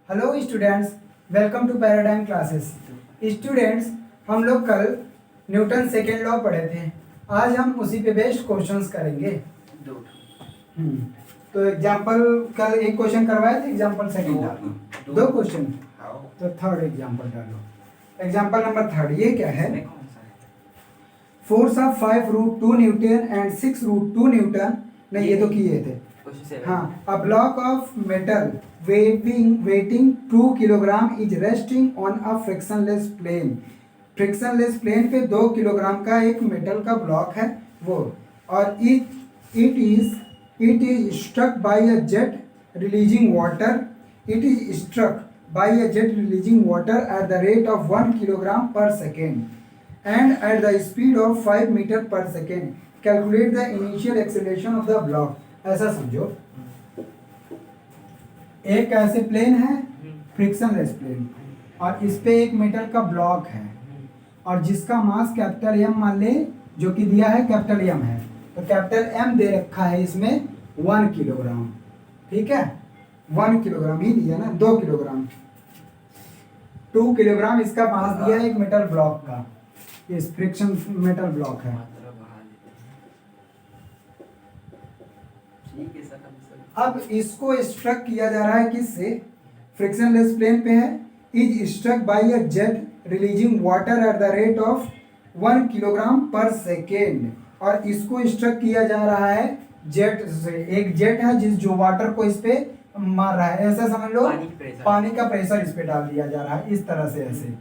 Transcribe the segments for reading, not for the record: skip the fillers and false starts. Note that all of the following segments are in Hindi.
Hello students, welcome to Paradigm classes. Students, हम लोग कल न्यूटन सेकेंड लॉ पढ़े थे। आज हम उसी पे बेस्ड क्वेश्चंस करेंगे। तो एग्जांपल कल एक क्वेश्चन करवाए थे, एग्जांपल सेकेंड डालो। दो क्वेश्चन, तो थर्ड एग्जांपल डालो। एग्जांपल नंबर थर्ड ये क्या है? Force of 5√2 Newton and 6√2 Newton. नहीं, ये तो किए थे। हाँ, a block of metal weighing 2 kilogram is resting on a frictionless plane। Frictionless plane पे 2 किलोग्राम का एक मेटल का ब्लॉक है वो, और it is struck by a jet releasing water। It is struck by a jet releasing water at the rate of 1 kilogram per second and at the speed of 5 meter per second। Calculate the initial acceleration of the block। ऐसा समझो, एक ऐसे प्लेन है फ्रिक्शनलेस प्लेन, और इस पे एक मेटल का ब्लॉक है, और जिसका मास कैपिटल एम मान ले, जो कि दिया है कैपिटल एम है, तो कैपिटल एम दे रखा है इसमें 1 किलोग्राम। ठीक है, 1 किलोग्राम ही दिया ना, 2 किलोग्राम, 2 किलोग्राम इसका मास दिया है एक मेटल ब्लॉक का। इस फ्रिक्शन मेटल ब्लॉक है। अब इसको स्ट्रक किया जा रहा है किससे? फ्रिक्शनलेस प्लेन पे है। Is struck by a jet releasing water at the rate of 1 kilogram per second. और इसको स्ट्रक किया जा रहा है जेट से। एक जेट है जो वाटर को इस पे मार रहा है, ऐसा समझ लो। पानी का प्रेशर इस पे डाल दिया जा रहा है, इस तरह से, ऐसे।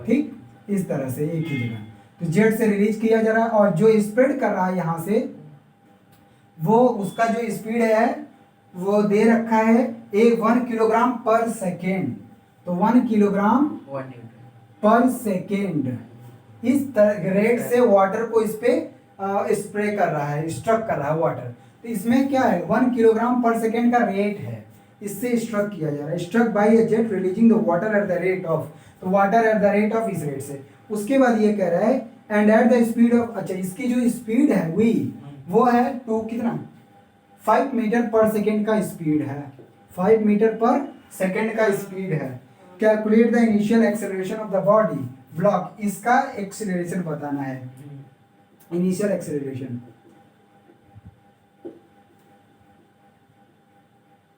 ठीक, इस तरह से एक ही जगह, तो जेट से रिलीज किया जा रहा है, और जो स्प्रेड कर रहा है यहाँ से, वो उसका जो स्पीड है वो दे रखा है 1 किलोग्राम पर सेकेंड। तो 1 किलोग्राम पर सेकेंड इस रेट से वाटर को इस पे स्प्रे कर रहा है, स्ट्रक कर रहा है वाटर। तो इसमें क्या है, 1 किलोग्राम पर सेकेंड का रेट है, इससे स्ट्रक किया जा रहा है। Struck by a jet releasing the water at the rate of, तो water at the rate of इस रेट से। उसके बाद ये कह रहा है and at the speed of, अच्छा इसकी जो स्पीड है वो है 2 कितना, 5 मीटर पर सेकेंड का स्पीड है, 5 मीटर पर सेकेंड का स्पीड है। Calculate the initial acceleration of the body block, इसका एक्सेलरेशन बताना है, initial acceleration,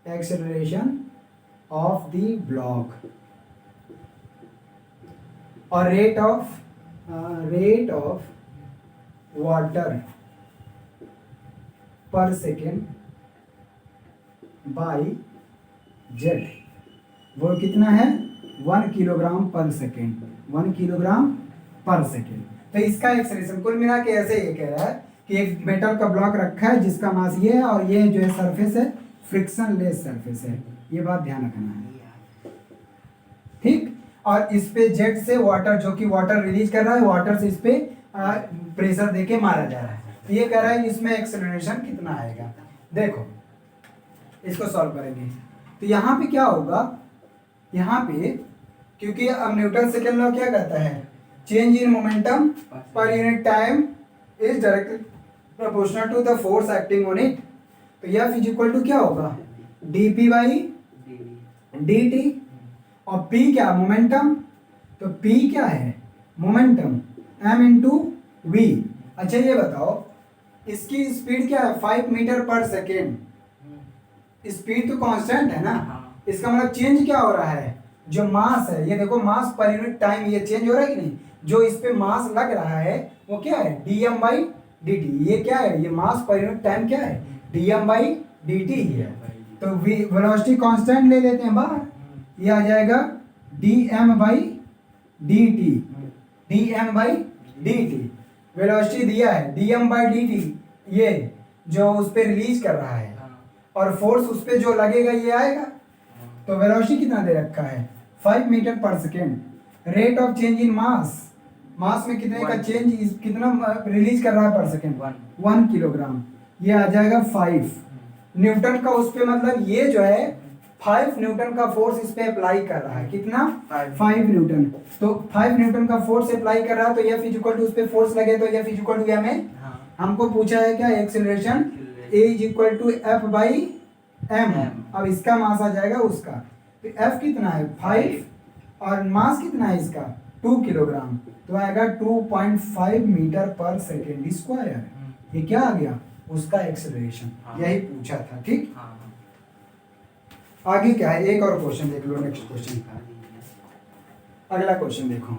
acceleration of the block, और रेट ऑफ वाटर पर सेकेंड बाय जेट, वो कितना है 1 kilogram per second, 1 kilogram per second. तो इसका एक्सेलरेशन कुल मिला के ऐसे ये कह रहा है कि एक मेटल का ब्लॉक रखा है जिसका मास ये है, और ये जो है सरफेस है फ्रिक्शनलेस सरफेस है, ये बात ध्यान रखना है। ठीक, और इस पे जेट से वाटर, जो कि वाटर रिलीज कर रहा है, वाटर से इस पे प्रेशर देके मारा जा रहा है। तो ये कह रहा है इसमें एक्सेलरेशन कितना आएगा। देखो इसको सॉल्व करेंगे, तो यहाँ पे क्या होगा, यहाँ पे क्योंकि अब न्यूटन सेकेंड लॉ क्या कहता है, change in momentum per unit time is directly proportional to the force acting on it. तो F इज इक्वल टू क्या होगा, dp बाई dt, और P क्या, मोमेंटम, तो P क्या है, मोमेंटम, m इंटू v। अच्छा ये बताओ इसकी स्पीड क्या है, 5 मीटर पर सेकेंड। स्पीड तो कांस्टेंट है ना, इसका मतलब चेंज क्या हो रहा है, जो मास है, ये देखो मास पर यूनिट टाइम ये चेंज हो रहा है कि नहीं, जो इस पे मास लग रहा है वो क्या है, dm बाई dt। ये क्या है, ये मास पर यूनिट टाइम क्या है, dm बाई dt ही है। तो वेलोसिटी कांस्टेंट ले लेते हैं बाहर, ये आ जाएगा dm by dt, dm by dt। Velocity दिया है dm बाई dt, ये जो उस पे रिलीज कर रहा है, और फोर्स उस पे जो लगेगा ये आएगा। तो वेलोसिटी कितना दे रखा है, 5 मीटर पर second. Rate of change in mass, mass में कितने का चेंज, कितना रिलीज कर रहा है पर सेकेंड, 1 किलोग्राम, ये आ जाएगा 5 न्यूटन का। उस पे मतलब ये जो है 5 न्यूटन का फोर्स इस पे अप्लाई कर रहा है, कितना, 5 न्यूटन। तो 5 न्यूटन का फोर्स अप्लाई कर रहा है, तो F इज इक्वल टू उस पे फोर्स लगे तो F is equal to m है। हमको पूछा है क्या, acceleration A is equal to F by m। अब इसका मास आ जाएगा उसका, तो एफ कितना है 5 और मास कितना है इसका 2 किलोग्राम, तो आएगा 2.5 मीटर पर सेकेंड स्क्वायर। ये क्या आ गया उसका एक्सेलरेशन, यही पूछा था। ठीक, आगे क्या है, एक और क्वेश्चन देख लो, नेक्स्ट क्वेश्चन, अगला क्वेश्चन देखो।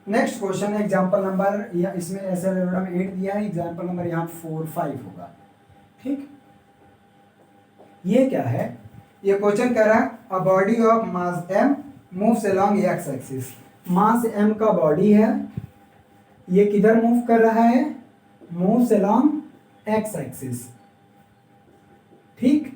नेक्स्ट क्वेश्चन एग्जांपल नंबर, या इसमें ऐसे 8 दिया है, एग्जांपल नंबर यहाँ 4 5 होगा। ठीक, ये क्या है, ये क्वेश्चन कह रहा है a body of mass m moves along x axis. Mass m का बॉडी है, ये किधर मूव कर रहा है, मूव्स अलोंग एक्स एक्सिस। ठीक,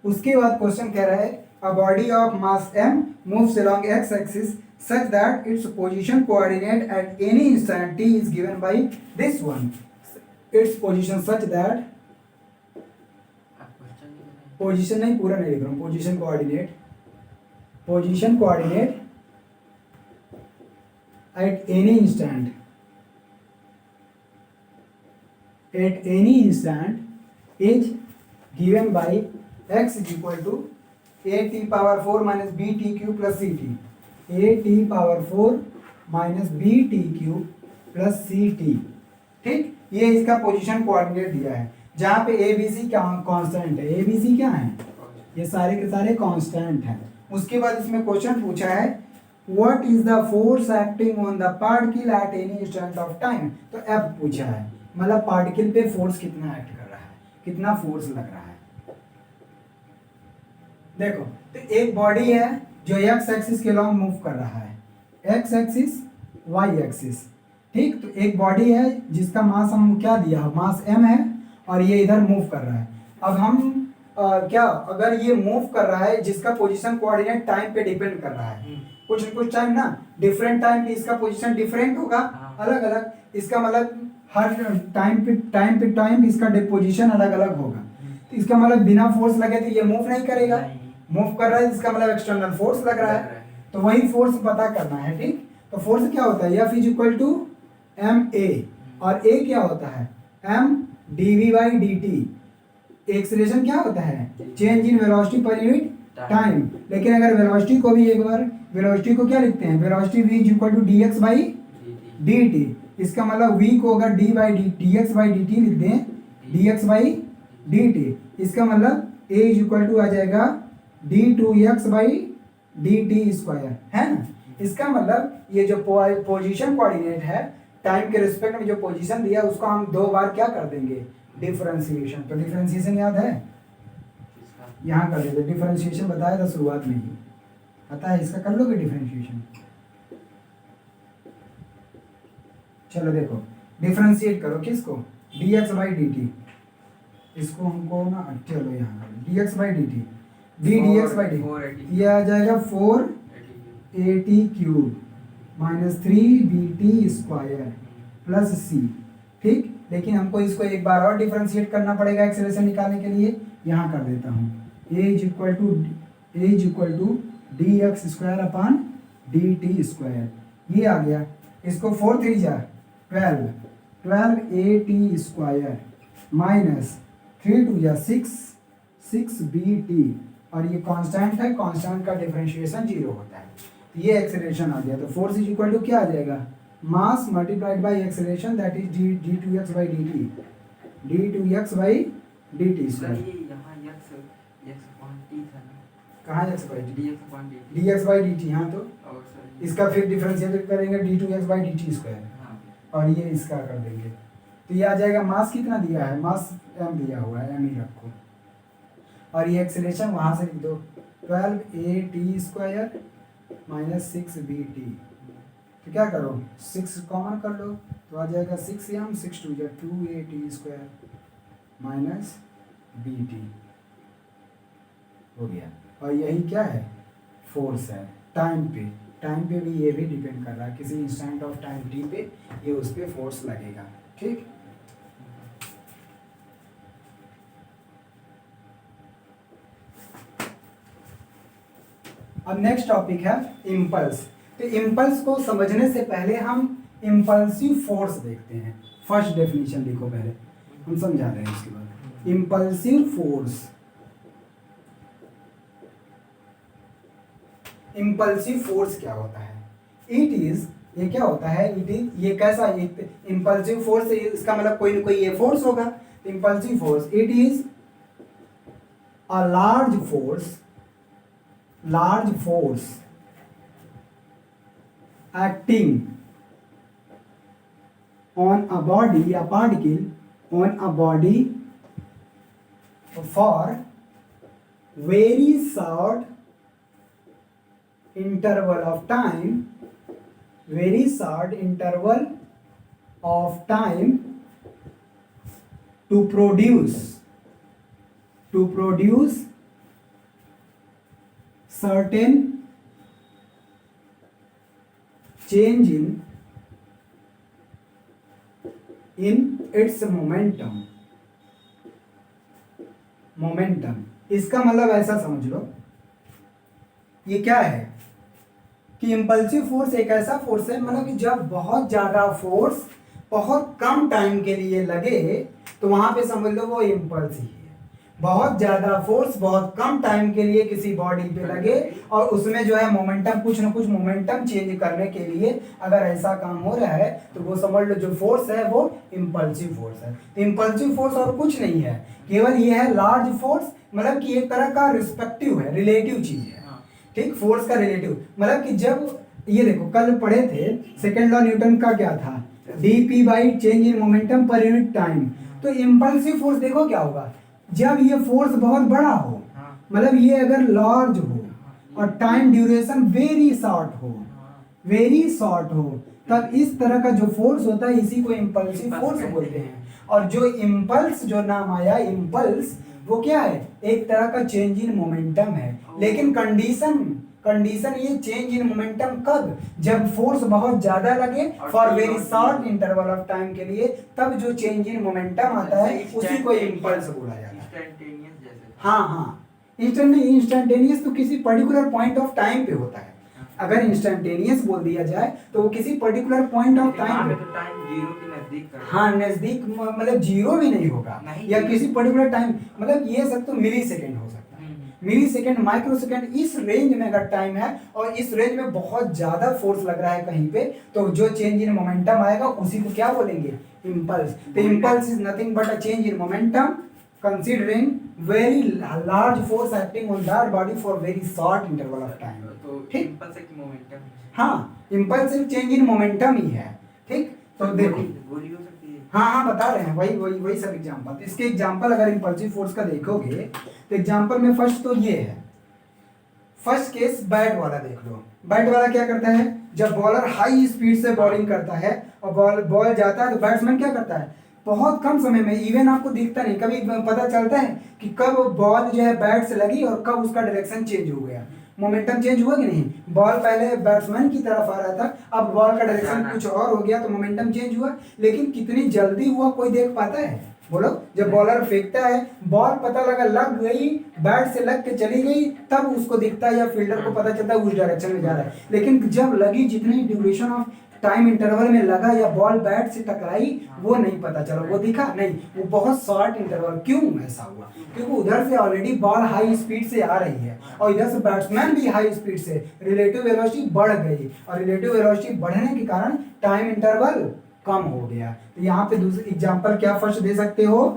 उसके बाद क्वेश्चन कह रहा है a body of mass m moves along x axis such that its position coordinate at any instant t is given by this one. Its position such that, position नहीं पूरा नहीं लिख रहा हूँ, position coordinate, position coordinate at any instant, at any instant is given by x is equal to a t power 4 minus b t cube plus c t, a t power 4 minus b t cube plus c t. ठीक, ये इसका पोजीशन कोऑर्डिनेट दिया है, जहाँ पे ए बी सी कांस्टेंट है, ए बी सी क्या है, ये सारे के सारे कांस्टेंट हैं। उसके बाद इसमें क्वेश्चन पूछा है what is the force acting on the particle at any instant of time, तो एफ पूछा है, मतलब पार्टिकल पे फोर्स कितना एक्ट कर रहा है, कितना फोर्स लग रहा है। देखो, तो एक बॉडी है जो एक्स एक्सिस के लॉन्ग मूव कर रहा है, एक्स एक्सिस वाई एक्सिस। ठीक, तो एक बॉडी है जिसका मास हम क्या दिया, मास m है, और ये इधर मूव कर रहा है। अब हम क्या, अगर ये मूव कर रहा है जिसका पोजीशन कोऑर्डिनेट टाइम पे डिपेंड कर रहा है, कुछ न कुछ टाइम ना, डिफरेंट टाइम पे इसका पोजीशन डिफरेंट होगा, अलग अलग, इसका मतलब हर टाइम पे इसका पोजीशन अलग अलग होगा। तो इसका मतलब बिना फोर्स लगे तो ये मूव नहीं करेगा, मूव कर रहा है इसका मतलब एक्सटर्नल फोर्स लग रहा है, तो वही फोर्स पता करना है। ठीक, तो फोर्स क्या होता है, F is equal to m a, और ए क्या होता है m dv by D t. Acceleration क्या होता है, change in velocity per unit time. लेकिन अगर वेलोसिटी को भी एक बार, वेलोसिटी को क्या लिखते हैं, velocity v is equal to d x by D t. इसका मतलब v को अगर d by d x by D t लिख दें, d x by D t, इसका मतलब a इज इक्वल टू आ जाएगा d2x by D t square, है ना। इसका मतलब ये जो पोजीशन कोऑर्डिनेट है, टाइम के रिस्पेक्ट में जो पोजीशन दिया उसको हम दो बार क्या कर देंगे, डिफरेंशिएशन। तो डिफरेंशिएशन याद है, यहाँ कर देते, डिफरेंशिएशन बताया था शुरुआत में ही, पता है, इसका कर लोगे डिफरेंशिएशन। चलो देखो, डिफरेंशिएट करो किसको, dx बाई डी टी, इसको हमको ना, चलो यहाँ dx by D T, dx by D, ये आ जाएगा 480 cube minus 3bt square plus C. ठीक, लेकिन हमको इसको एक बार और डिफरेंशिएट करना पड़ेगा एक्सेलरेशन निकालने के लिए, यहाँ कर देता हूँ, a is equal to d x square upon d t square, ये आ गया। इसको 4 3 जा 12 ए टी स्क्वायर माइनस 3 2 जा 6 बी टी, और ये कांस्टेंट है, कांस्टेंट का डिफरेंशिएशन 0 होता है, ये एक्सेलरेशन आ गया। तो फोर्स इज इक्वल टू क्या आ जाएगा, mass multiplied by acceleration, that is d2x by D T, d2x by D t square. कहाँ x by dx by D T, हाँ, तो इसका फिर डिफरेंशिएट करेंगे d2x by D t square, और ये इसका कर देंगे, तो ये आ जाएगा। मास कितना दिया है, मास m दिया हुआ है, m ही रखो, और ये एक्सेलरेशन वहाँ से लिख दो, 12a स्क्वायर माइनस 6bt। तो क्या करो, 6 कॉमन कर लो, तो आ जाएगा 6m 6 2 2a square minus bt हो गया। और यही क्या है, फोर्स है टाइम पे भी ये भी डिपेंड कर रहा है, किसी इंस्टेंट ऑफ टाइम t पे ये उस पर फोर्स लगेगा। ठीक, अब नेक्स्ट टॉपिक है इम्पल्स। तो इम्पल्स को समझने से पहले हम इम्पल्सिव फोर्स देखते हैं। फर्स्ट डेफिनेशन लिखो पहले, हम समझा रहे हैं उसके बाद। इम्पल्सिव फोर्स, इम्पल्सिव फोर्स क्या होता है? इट इज, ये क्या होता है? इट इज, ये कैसा इम्पल्सिव फोर्स? इसका मतलब कोई ना कोई ये फोर्स होगा। Impulsive force, it is a large force acting on a body, a particle on a body for very short interval of time, very short interval of time to produce certain change in its momentum। इसका मतलब ऐसा समझ लो, ये क्या है कि इम्पल्सिव फोर्स एक ऐसा फोर्स है, मतलब कि जब बहुत ज्यादा फोर्स बहुत कम टाइम के लिए लगे तो वहां पे समझ लो वो इम्पल्स ही है। बहुत ज्यादा फोर्स बहुत कम टाइम के लिए किसी बॉडी पे लगे और उसमें जो है मोमेंटम, कुछ ना कुछ मोमेंटम चेंज करने के लिए अगर ऐसा काम हो रहा है तो वो समझ लो जो फोर्स है वो इम्पल्सिव फोर्स है। तो इम्पल्सिव फोर्स और कुछ नहीं है, केवल ये है लार्ज फोर्स, मतलब कि एक तरह का रिस्पेक्टिव है, रिलेटिव चीज है। ठीक, फोर्स का रिलेटिव, मतलब कि जब ये देखो कल पढ़े थे सेकेंड लॉ न्यूटन का क्या था, dp by change in momentum per unit time. तो इम्पल्सिव फोर्स देखो क्या होगा, जब ये फोर्स बहुत बड़ा हो, मतलब ये अगर लार्ज हो और टाइम ड्यूरेशन वेरी शॉर्ट हो, तब इस तरह का जो फोर्स होता है इसी को इम्पल्सिव फोर्स बोलते हैं। और जो इम्पल्स, जो नाम आया इम्पल्स, वो क्या है? एक तरह का चेंज इन मोमेंटम है। लेकिन कंडीशन ये चेंज इन मोमेंटम कब? जब फोर्स बहुत ज्यादा लगे for very short interval of time के लिए, तब जो चेंज इन मोमेंटम आता है उसी को इम्पल्स बोला जाता है। हाँ, इंस्टेंटेनियस तो किसी पर्टिकुलर पॉइंट ऑफ टाइम पे होता है। अगर इंस्टेंटेनियस बोल दिया जाए तो वो किसी पर्टिकुलर पॉइंट ऑफ टाइम पे, जीरो के नजदीक, हाँ नजदीक, मतलब जीरो भी नहीं होगा या किसी पर्टिकुलर टाइम, मतलब ये सब तो मिली सेकेंड हो सकता है, मिली सेकेंड, माइक्रो सेकेंड, इस रेंज में अगर टाइम है और इस रेंज में बहुत ज्यादा फोर्स लग रहा है कहीं पे, तो जो चेंज इन मोमेंटम आएगा उसी को क्या बोलेंगे? इम्पल्स। तो impulse is nothing but a change in momentum considering very large force acting on that body for very short interval of time। ठीक, इम्पल्स एक मोमेंटम, हाँ इम्पल्स एक चेंज इन मोमेंटम ही है। ठीक, तो देखो गोली हो सकती है। हाँ बता रहे हैं, वही सब एग्जांपल। तो इसके एग्जांपल अगर इम्पल्सिव फोर्स का देखोगे तो एग्जांपल में फर्स्ट तो ये है, फर्स्ट केस बैट वाला देख लो। बैट वाला क्या करता है, जब बॉलर हाई स्पीड से बॉलिंग करता है और बॉल जाता है तो बैट्समैन क्या करता है, बहुत कम समय में, इवन आपको दिखता नहीं, कभी पता चलता है कि कब बॉल जो है बैट से लगी और कब उसका डायरेक्शन चेंज हो गया, मोमेंटम चेंज हुआ कि नहीं? बॉल पहले बैट्समैन की तरफ आ रहा था, अब बॉल का डायरेक्शन कुछ और हो गया तो मोमेंटम चेंज हुआ। लेकिन कितनी जल्दी हुआ कोई देख पाता है? बोलो, जब बॉलर फेंकता है बॉल पता लगा लग गई, बैट से लग के चली गई, तब उसको दिखता है या फील्डर को पता चलता है उस डायरेक्शन में जा रहा है। लेकिन जब लगी, जितनी ड्यूरेशन ऑफ टाइम इंटरवल में लगा या बॉल बैट से टकराई, वो नहीं पता चला, वो दिखा नहीं, वो बहुत शॉर्ट इंटरवल। क्यों ऐसा हुआ? क्योंकि उधर से ऑलरेडी बॉल हाई स्पीड से आ रही है और इधर से बैट्समैन भी हाई स्पीड से, रिलेटिव वेलोसिटी बढ़ गई और रिलेटिव वेलोसिटी बढ़ने के कारण टाइम इंटरवल कम हो गया। तो यहाँ पे दूसरी एग्जांपल क्या फर्स्ट दे सकते हो?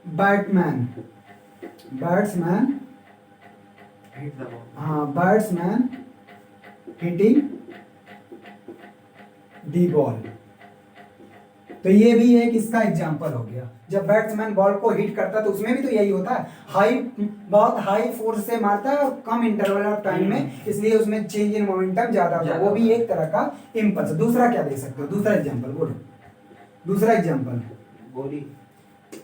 बैट्समैन, हाँ बैट्समैन हिटिंग दी बॉल। तो ये भी एक इसका एग्जांपल हो गया, जब बैट्समैन बॉल को हिट करता है तो उसमें भी तो यही होता है, बहुत हाई फोर्स से मारता है और कम इंटरवल ऑफ टाइम में, इसलिए उसमें चेंज इन मोमेंटम ज्यादा होता है, वो भी एक तरह का इम्पल्स। दूसरा क्या दे सकते हो? दूसरा एग्जांपल बोलो, दूसरा एग्जांपल। गोली,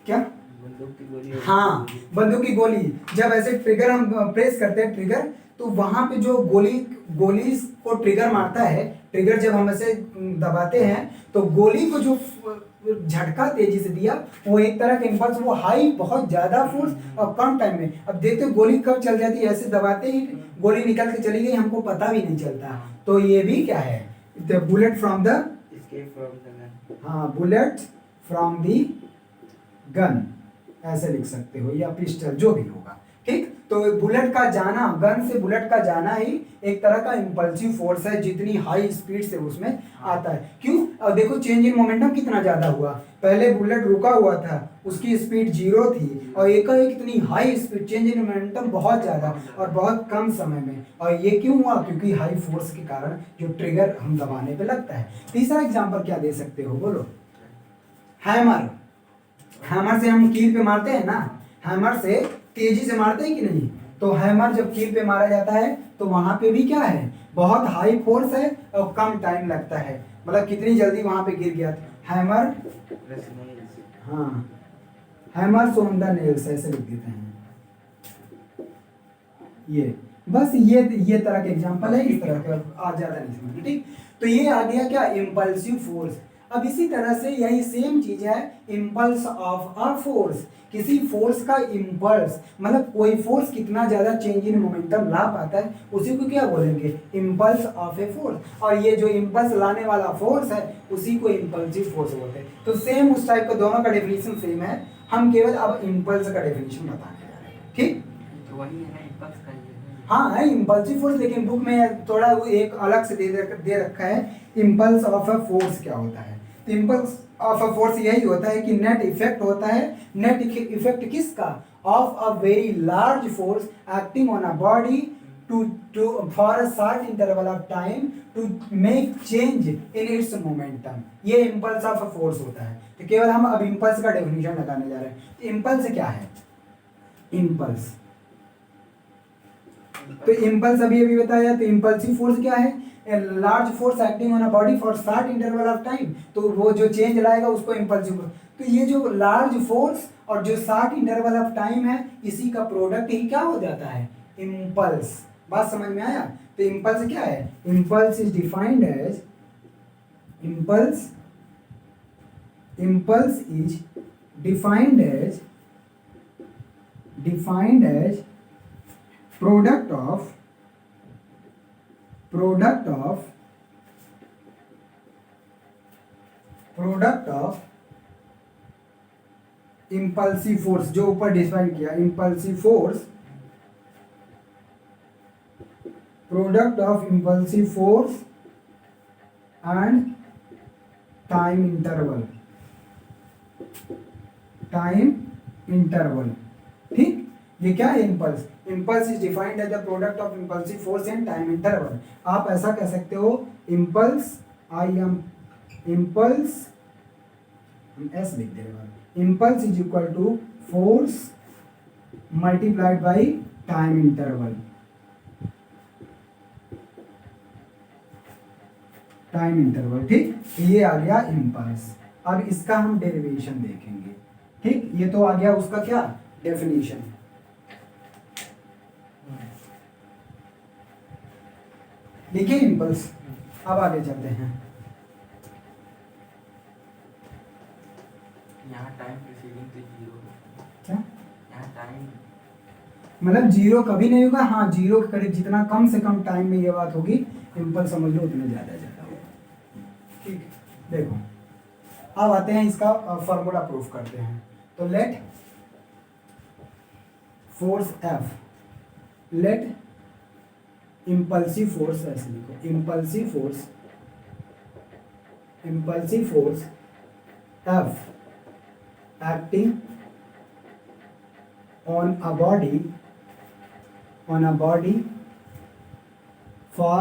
क्या? बंदूक की गोली। हाँ, बंदूक की गोली। जब ऐसे ट्रिगर हम प्रेस करते हैं ट्रिगर, तो वहां पे जो गोली को ट्रिगर मारता है, ट्रिगर जब हम ऐसे दबाते हैं तो गोली को जो झटका तेजी से दिया, वो एक तरह का इम्पल्स, वो हाई बहुत ज्यादा फोर्स और कम टाइम में। अब देखते हो गोली कब चल जाती है, ऐसे दबाते ही गोली निकल के चली गई, हमको पता भी नहीं चलता। तो ये भी क्या है, the bullet from the, escape from the gun। हाँ, बुलेट फ्रॉम दी गन ऐसे लिख सकते हो, या पिस्टल, जो भी होगा, ठीक। तो बुलेट का जाना, गन से बुलेट का जाना ही एक तरह का इंपल्सिव फोर्स है, जितनी हाई स्पीड से उसमें आता है। क्यों? अब देखो चेंज इन मोमेंटम कितना ज्यादा हुआ, पहले बुलेट रुका हुआ था, उसकी स्पीड 0 थी, और एकाएक इतनी high speed, change in momentum बहुत ज्यादा और बहुत कम समय में। और ये क्यों हुआ? क्योंकि हाई फोर्स के कारण जो ट्रिगर हम दबाने पे लगता है। तीसरा एग्जाम्पल क्या दे सकते हो, बोलो। हैमर, हैमर से हम कील पे मारते हैं ना, हैमर से तेजी से मारते हैं कि नहीं? तो हैमर जब कील पे मारा जाता है तो वहां पे भी क्या है, बहुत हाई फोर्स है और कम टाइम लगता है, मतलब कितनी जल्दी वहां पे गिर गया। Hammer, Press nails। हाँ, हैमर्स ऑन द नेल्स ऐसे लिख देते हैं। ये बस ये तरह के एग्जांपल है, इस तरह का आज ज्यादा नहीं समझना, ठीक। तो ये आ गया क्या, इम्पल्सिव फोर्स। अब इसी तरह से यही सेम चीज है इम्पल्स ऑफ अ फोर्स, किसी फोर्स का इम्पल्स, मतलब कोई फोर्स कितना ज्यादा चेंज इन मोमेंटम ला पाता है, उसी को क्या बोलेंगे, इम्पल्स ऑफ ए फोर्स। और ये जो इम्पल्स लाने वाला फोर्स है उसी को इम्पल्सिव फोर्स बोलते हैं। तो सेम उस टाइप का दोनों का डेफिनेशन सेम है, हम केवल अब इम्पल्स का डेफिनेशन बताने जा रहे हैं, ठीक। तो वही है ना इम्पल्स का ही है। हाँ है इम्पल्सिव फोर्स, लेकिन बुक में थोड़ा वो एक अलग से दे रखा है, इम्पल्स ऑफ अ फोर्स क्या होता है। तो इम्पल्स ऑफ अ फोर्स यही होता है कि नेट इफेक्ट होता है, नेट इफेक्ट किसका, of a very large force acting on a body to for a short interval of time to make change in its momentum, ये इम्पल्स ऑफ अ फोर्स होता है। तो केवल हम अब इम्पल्स का डेफिनेशन लगाने जा रहे हैं। तो इम्पल्स क्या है, इम्पल्स, तो इम्पल्स अभी अभी बताया, तो इम्पल्सिव फोर्स क्या है, large force acting on a body for short interval of time, तो वो जो चेंज लाएगा उसको इम्पल्सिव फोर्स। तो ये जो लार्ज फोर्स और जो शॉर्ट इंटरवल ऑफ टाइम है, इसी का प्रोडक्ट ही क्या हो जाता है, इम्पल्स। बात समझ में आया? तो इम्पल्स क्या है, impulse is defined as, impulse impulse is defined as product of impulsive force, जो ऊपर डिफाइन किया, impulsive force, product of impulsive force and time interval, ठीक। ये क्या है, impulse, impulse is defined as the product of impulsive force and time interval. आप ऐसा कह सकते हो, इम्पल्स, आई एम इम्पल्स, हम एस लिख दे रहे हैं, impulse is equal to force multiplied by time interval, ठीक। ये आ गया इम्पल्स। अब इसका हम डेरिवेशन देखेंगे, ठीक। ये तो आ गया उसका क्या, डेफिनेशन। देखिए इम्पल्स, अब आगे चलते हैं। यहाँ टाइम प्रीसीडिंग तो जीरो, क्या यहाँ टाइम मतलब जीरो कभी नहीं होगा, हाँ जीरो के करीब जितना कम से कम टाइम में ये बात होगी, इम्पल्स समझ लो उतने ज्यादा होगा, ठीक। देखो अब आते हैं इसका फॉर्मूला प्रूफ करते हैं। तो let force F, let impulsive force, ऐसे लिखो, impulsive force F acting on a body for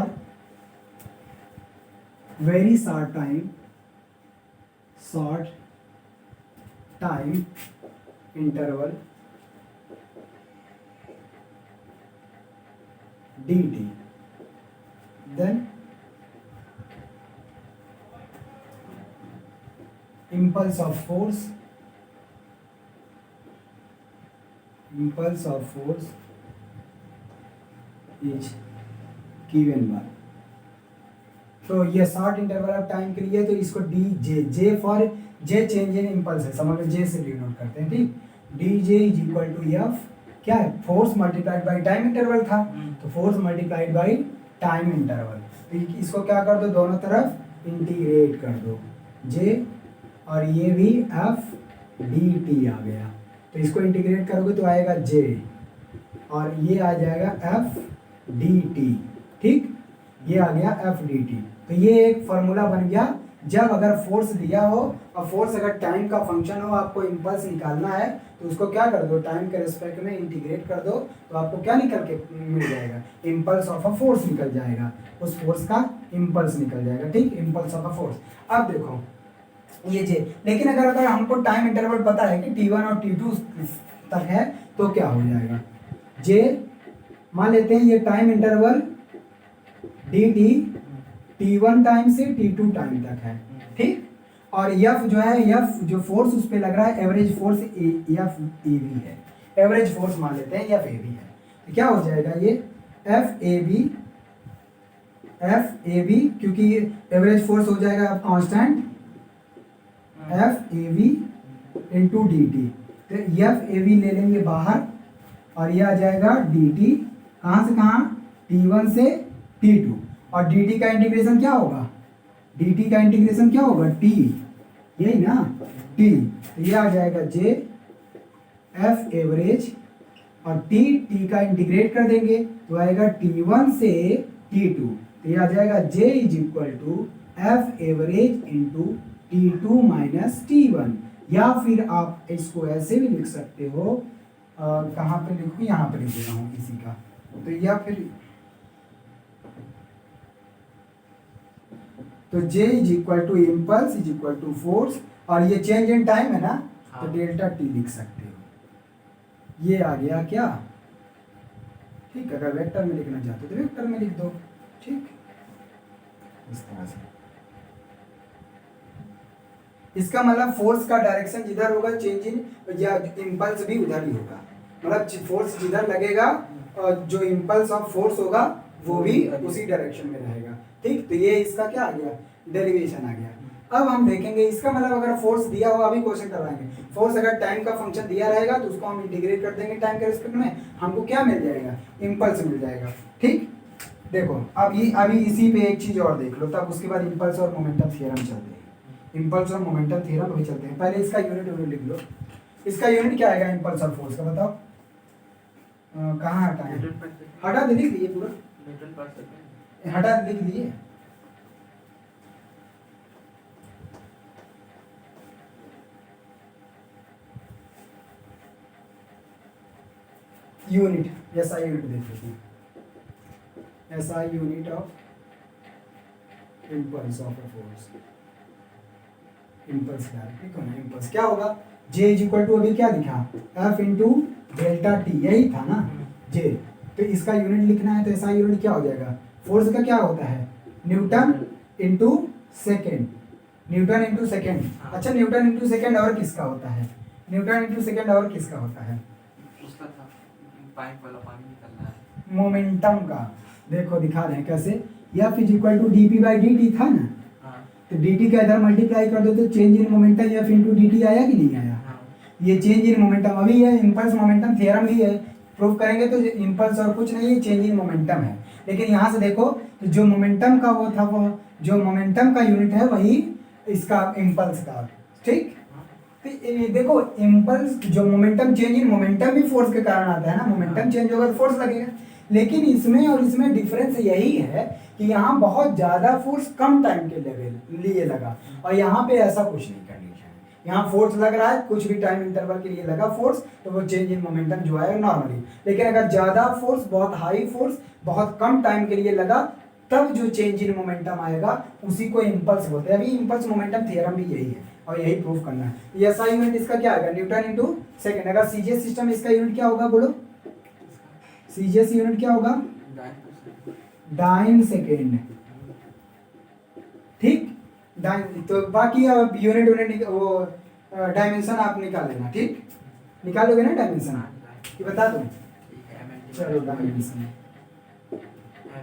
very short time interval dt, then impulse of force is given by, तो ये शॉर्ट इंटरवल ऑफ टाइम के लिए तो इसको d J, J for J change in impulse है, समझ लो जे से डिनोट करते हैं, ठीक। D J is equal to F क्या है, force multiplied by time interval था, तो force multiplied by time interval, तो इसको क्या कर दो, दोनों तरफ इंटीग्रेट कर दो, जे और ये भी एफ डी टी आ गया, तो इसको इंटीग्रेट करोगे तो आएगा जे और ये आ जाएगा एफ डी टी, ठीक, ये आ गया एफ डी टी। तो ये एक फॉर्मूला बन गया, जब अगर फोर्स दिया हो और फोर्स अगर टाइम का फंक्शन हो, आपको इम्पल्स निकालना है तो उसको क्या कर दो, टाइम के रिस्पेक्ट में इंटीग्रेट कर दो, तो आपको क्या निकल के मिल जाएगा, इम्पल्स ऑफ अ फोर्स निकल जाएगा, उस फोर्स का इम्पल्स निकल जाएगा, ठीक, इम्पल्स ऑफ अ फोर्स। अब देखो ये जे, लेकिन अगर हमको टाइम इंटरवल पता है कि T1 और T2 तक है तो क्या हो जाएगा, जे मान लेते हैं ये time interval dt T1 time से T2 टाइम तक है, ठीक, और F जो है, F जो फोर्स उस पे लग रहा है एवरेज फोर्स F AB है, एवरेज फोर्स मान लेते हैं F AB है, तो क्या हो जाएगा ये F AB क्योंकि एवरेज फोर्स हो जाएगा अब constant F AB into D T, तो F AB ले लेंगे बाहर और ये आ जाएगा dt, कहाँ से कहाँ, T1 से T2, और dt का इंटीग्रेशन क्या होगा, dt का इंटीग्रेशन क्या होगा, t, यही ना t, तो ये आ जाएगा j f एवरेज और t का इंटीग्रेट कर देंगे तो आएगा T1 से T2, तो ये आ जाएगा j is equal to f average into T2 minus T1, या फिर आप इसको ऐसे भी लिख सकते हो, कहाँ पे लिखूँ, यहाँ पे लिख दे रहा हूँ इसी का, तो या फिर तो J is equal to impulse is equal to force, और ये चेंज इन टाइम है ना, तो डेल्टा टी लिख सकते हो, ये आ गया क्या, ठीक, अगर वेक्टर में लिखना चाहते हो तो वेक्टर में लिख दो, ठीक, इस तरह से। इसका मतलब फोर्स का डायरेक्शन जिधर होगा चेंज इन या इम्पल्स भी उधर ही होगा, मतलब फोर्स जिधर लगेगा और जो इम्पल्स ऑफ फोर्स होगा वो भी उसी डायरेक्शन में रहेगा, ठीक, तो ये इसका क्या आ गया, डेरिवेशन आ गया। अब हम देखेंगे इसका मतलब अगर फोर्स दिया हुआ, अभी क्वेश्चन करवाएंगे, फोर्स अगर टाइम का फंक्शन दिया रहेगा तो उसको हम इंटीग्रेट कर देंगे टाइम के रिस्पेक्ट में, हमको क्या मिल जाएगा, इम्पल्स मिल जाएगा, ठीक। देखो अभी इसी पे एक चीज और देख लो, तब उसके बाद इम्पल्स और मोमेंटम थ्योरम चलते हैं, इम्पल्स और मोमेंटम थ्योरम भी चलते हैं, पहले इसका यूनिट लिख लो, इसका यूनिट क्या आएगा इम्पल्स और फोर्स का, बताओ कहाँ हटाएं, हटा दे, लिख दिए पूरा, हटा लिख दिए, यूनिट एसआई यूनिट देख लेते हैं, SI unit of impulse of a force, impulse directly करना, इम्पल्स क्या होगा, जे इज इक्वल टू अभी क्या लिखा, एफ इंटू डेल्टा टी, यही था ना जे, तो इसका यूनिट लिखना है तो ऐसा यूनिट क्या हो जाएगा, फोर्स का क्या होता है, Newton into second, Newton into second, अच्छा न्यूटन इंटू सेकेंड और किसका होता है, न्यूटन इंटू सेकेंड और किसका होता है, उसका था पाइप वाला पानी निकल रहा है, मोमेंटम का, देखो दिखा रहे हैं कैसे, F is equal to d p by D t था ना, तो dt का इधर मल्टीप्लाई कर दो तो change in momentum F into dt आया कि नहीं आया, ये चेंज इन मोमेंटम अभी है, इम्पल्स मोमेंटम थ्योरम भी है, प्रूव करेंगे तो इम्पल्स और कुछ नहीं है, चेंज इन मोमेंटम है, लेकिन यहाँ से देखो तो जो मोमेंटम का वो था, वो जो मोमेंटम का यूनिट है वही इसका इम्पल्स का, ठीक, तो ये देखो इम्पल्स जो मोमेंटम चेंज इन मोमेंटम भी फोर्स के कारण आता है ना, मोमेंटम चेंज होगा तो फोर्स लगेगा, लेकिन इसमें और इसमें डिफरेंस यही है कि यहाँ बहुत ज़्यादा फोर्स कम टाइम के लिए लगा और यहाँ पे ऐसा कुछ नहीं कंडीशन है, यहाँ फोर्स लग रहा है कुछ भी टाइम इंटरवल के लिए लगा फोर्स तो वो चेंज इन मोमेंटम जो है नॉर्मली, लेकिन अगर ज़्यादा फोर्स, बहुत हाई फोर्स बहुत कम टाइम के लिए लगा तब जो चेंज इन मोमेंटम आएगा उसी को इम्पल्स बोलते हैं। अभी इम्पल्स मोमेंटम थ्योरम भी यही है और यही प्रूफ करना है। ये SI यूनिट इसका क्या आएगा, न्यूटन इंटू सेकेंड। अगर CGS सिस्टम इसका यूनिट क्या होगा बोलो, CGS यूनिट क्या होगा, डाइन सेकेंड, ठीक, डाइन। तो बाकी अब यूनिट वो डायमेंशन आप निकाल लेना, ठीक, निकालोगे ना डायमेंशन कि बता दूं, चलो dimension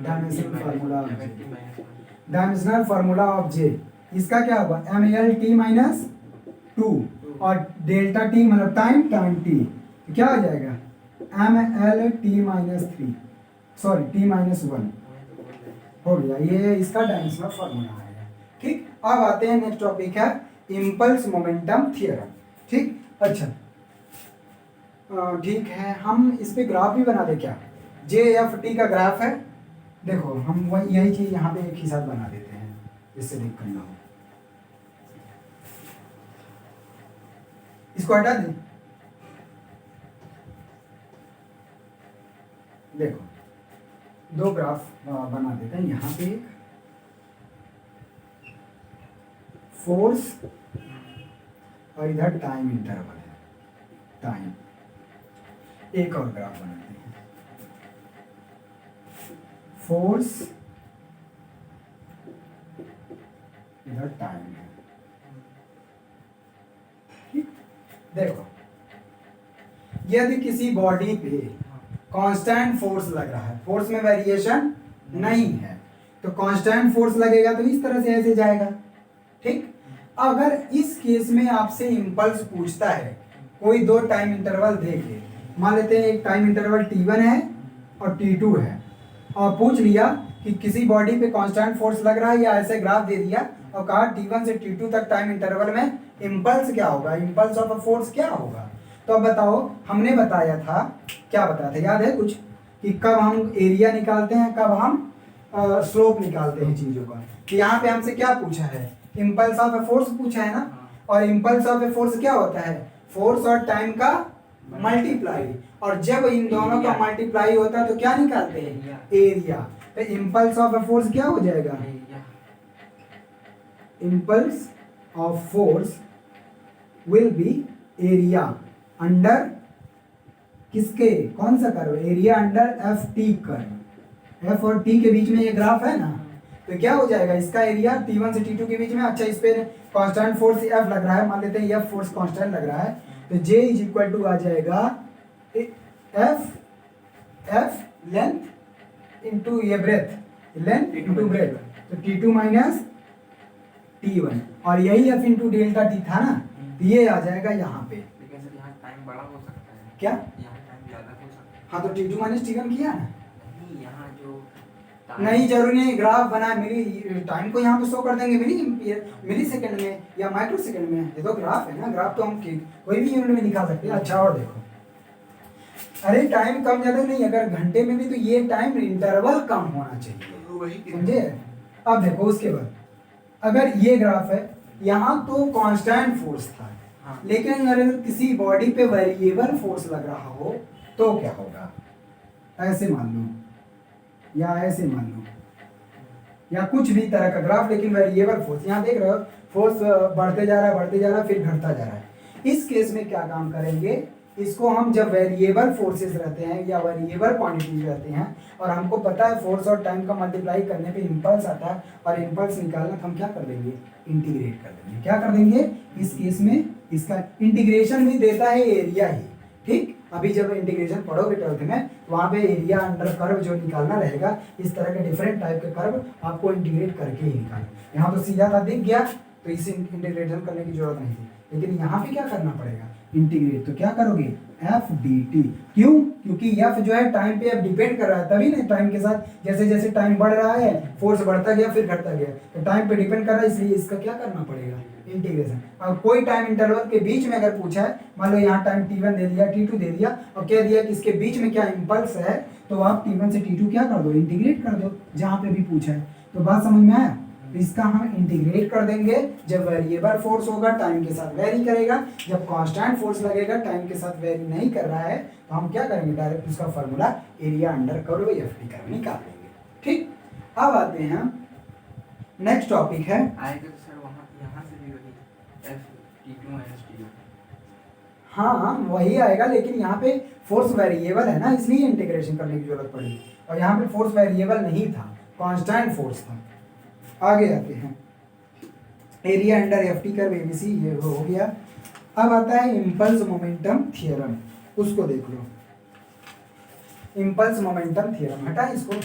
dimensional formula of MLT J, minus 1. Dimensional formula of J, इसका क्या होगा MLT माइनस 2 और डेल्टा टी मतलब टाइम टाइम टी, तो क्या हो जाएगा MLT minus 3, sorry T minus 1 हो गया। ये इसका डायमेंशनल फार्मूला आएगा। ठीक, अब आते हैं नेक्स्ट टॉपिक है इम्पल्स मोमेंटम थ्योरम। ठीक, अच्छा ठीक है, हम इस पे ग्राफ भी बना दे क्या, JFT का ग्राफ है, देखो हम वही यही चीज यहाँ पे एक ही साथ बना देते हैं जिससे दिक्कत ना हो। इसको हटा दें, देखो दो ग्राफ बना देते हैं, यहाँ पे एक फोर्स और इधर टाइम इंटरवल है, टाइम। एक और ग्राफ बनाते हैं, फोर्स इधर टाइम है। ठीक, देखो यदि किसी बॉडी पे कांस्टेंट फोर्स लग रहा है, फोर्स में वेरिएशन नहीं है, तो कांस्टेंट फोर्स लगेगा तो इस तरह से ऐसे जाएगा। ठीक, अगर इस केस में आपसे इंपल्स पूछता है, कोई दो टाइम इंटरवल दे के, मान लेते हैं एक टाइम इंटरवल T1 है और T2 है, और पूछ लिया कि किसी बॉडी पे कांस्टेंट फोर्स लग रहा है, या ऐसे ग्राफ दे दिया और कहा T1 से T2 तक टाइम इंटरवल में इंपल्स क्या होगा, इंपल्स ऑफ अ फोर्स क्या होगा। तो अब बताओ, हमने बताया था, क्या बताया था याद है कुछ, कि कब हम एरिया निकालते हैं, कब हम स्लोप निकालते हैं चीजों का। तो यहाँ पे हमसे क्या पूछा है, इंपल्स ऑफ ए फोर्स पूछा है ना, और इंपल्स ऑफ ए फोर्स क्या होता है, फोर्स और टाइम का मल्टीप्लाई, और जब इन दोनों का मल्टीप्लाई होता है तो क्या निकालते हैं, एरिया। तो इंपल्स ऑफ ए फोर्स क्या हो जाएगा, impulse of force will be area under किसके, कौन सा curve, area under FT curve. F और T के बीच में ये ग्राफ है ना, तो क्या हो जाएगा, इसका एरिया T1 से T2 के बीच में। अच्छा, इस पे कांस्टेंट फोर्स F लग रहा है, मान लेते हैं F फोर्स कांस्टेंट लग रहा है, तो J इज इक्वल टू आ जाएगा F लेंथ इंटू ये ब्रेथ, लेंथ इंटू ब्रेथ, तो T2 माइनस T1, और यही F इंटू डेल्टा T था ना, तो ये आ जाएगा यहाँ पे। लेकिन सर यहाँ टाइम बड़ा हो सकता है क्या, यहाँ टाइम ज़्यादा हो सकता है। हाँ तो T2 माइनस T1 किया ना, नहीं यहाँ जो नहीं जरूरी नहीं, ग्राफ बना मिली टाइम को यहाँ पे शो कर देंगे मिली सेकंड में या माइक्रो सेकंड में, ये तो ग्राफ है ना, ग्राफ तो हम कोई भी यूनिट में दिखा सकते हैं। अच्छा, और देखो, अरे टाइम कम ज्यादा नहीं, अगर घंटे में भी तो ये टाइम इंटरवल कम होना चाहिए, वही समझे। अब देखो उसके बाद, अगर ये ग्राफ है, यहाँ तो कांस्टेंट फोर्स था, हाँ। लेकिन अगर किसी बॉडी पे वेरिएबल फोर्स लग रहा हो तो क्या होगा, ऐसे मान लो या ऐसे मान लो, या कुछ भी तरह का ग्राफ, लेकिन वेरिएबल फोर्स, यहाँ देख रहे हो फोर्स बढ़ते जा रहा है, बढ़ते जा रहा है, फिर घटता जा रहा है। इस केस में क्या काम करेंगे, इसको हम जब वेरिएबल फोर्सेस रहते हैं या वेरिएबल क्वांटिटीज रहते हैं, और हमको पता है फोर्स और टाइम का मल्टीप्लाई करने पे इंपल्स आता है, और इंपल्स निकालना तो हम क्या कर देंगे, इंटीग्रेट कर देंगे। क्या कर देंगे, इस केस में इसका इंटीग्रेशन भी देता है एरिया ही। ठीक, अभी जब इंटीग्रेशन पढ़ोगे 12th में, वहाँ पे एरिया अंडर कर्व जो निकालना रहेगा, इस तरह के डिफरेंट टाइप के कर्व आपको इंटीग्रेट करके ही निकालना। यहाँ तो सीधा था, दिख गया, तो इसे इंटीग्रेशन करने की जरूरत नहीं थी, लेकिन यहाँ पे क्या करना पड़ेगा, इंटीग्रेट। तो क्या करोगे, एफ डी टी। क्यों, क्योंकि एफ जो है टाइम पे अब डिपेंड कर रहा है, तभी ना टाइम के साथ जैसे जैसे टाइम बढ़ रहा है फोर्स बढ़ता गया फिर घटता गया, तो टाइम पे डिपेंड कर रहा है, इसलिए इसका क्या करना पड़ेगा, इंटीग्रेशन। अब कोई टाइम इंटरवल के बीच में अगर पूछा है, मान लो यहाँ टाइम T1 दे दिया, T2 दे दिया, और कह दिया कि इसके बीच में क्या इंपल्स है, तो आप T1 से T2 क्या कर दो, इंटीग्रेट कर दो, जहाँ पे भी पूछा है। तो बात समझ में आया, तो इसका हम इंटीग्रेट कर देंगे। जब वेरिएबल फोर्स होगा टाइम के साथ वेरी करेगा, जब कांस्टेंट फोर्स लगेगा टाइम के साथ वेरी नहीं कर रहा है, तो हम क्या करेंगे, डायरेक्ट उसका formula area under curve FD curve निकाल लेंगे। ठीक, अब आते हैं नेक्स्ट टॉपिक है, आएगा तो सर वहाँ यहाँ से भी वही F T2 माइनस T1। हाँ वही आएगा, लेकिन यहाँ पे फोर्स वेरिएबल है ना, इसलिए इंटीग्रेशन करने की जरूरत पड़ी, और यहाँ पे फोर्स वेरिएबल नहीं था, कांस्टेंट फोर्स था। आगे आते हैं, area under FT curve ABC, ये हो गया। अब आता है इम्पल्स मोमेंटम थ्योरम, उसको देख लो। इम्पल्स मोमेंटम थ्योरम, हटा इसको,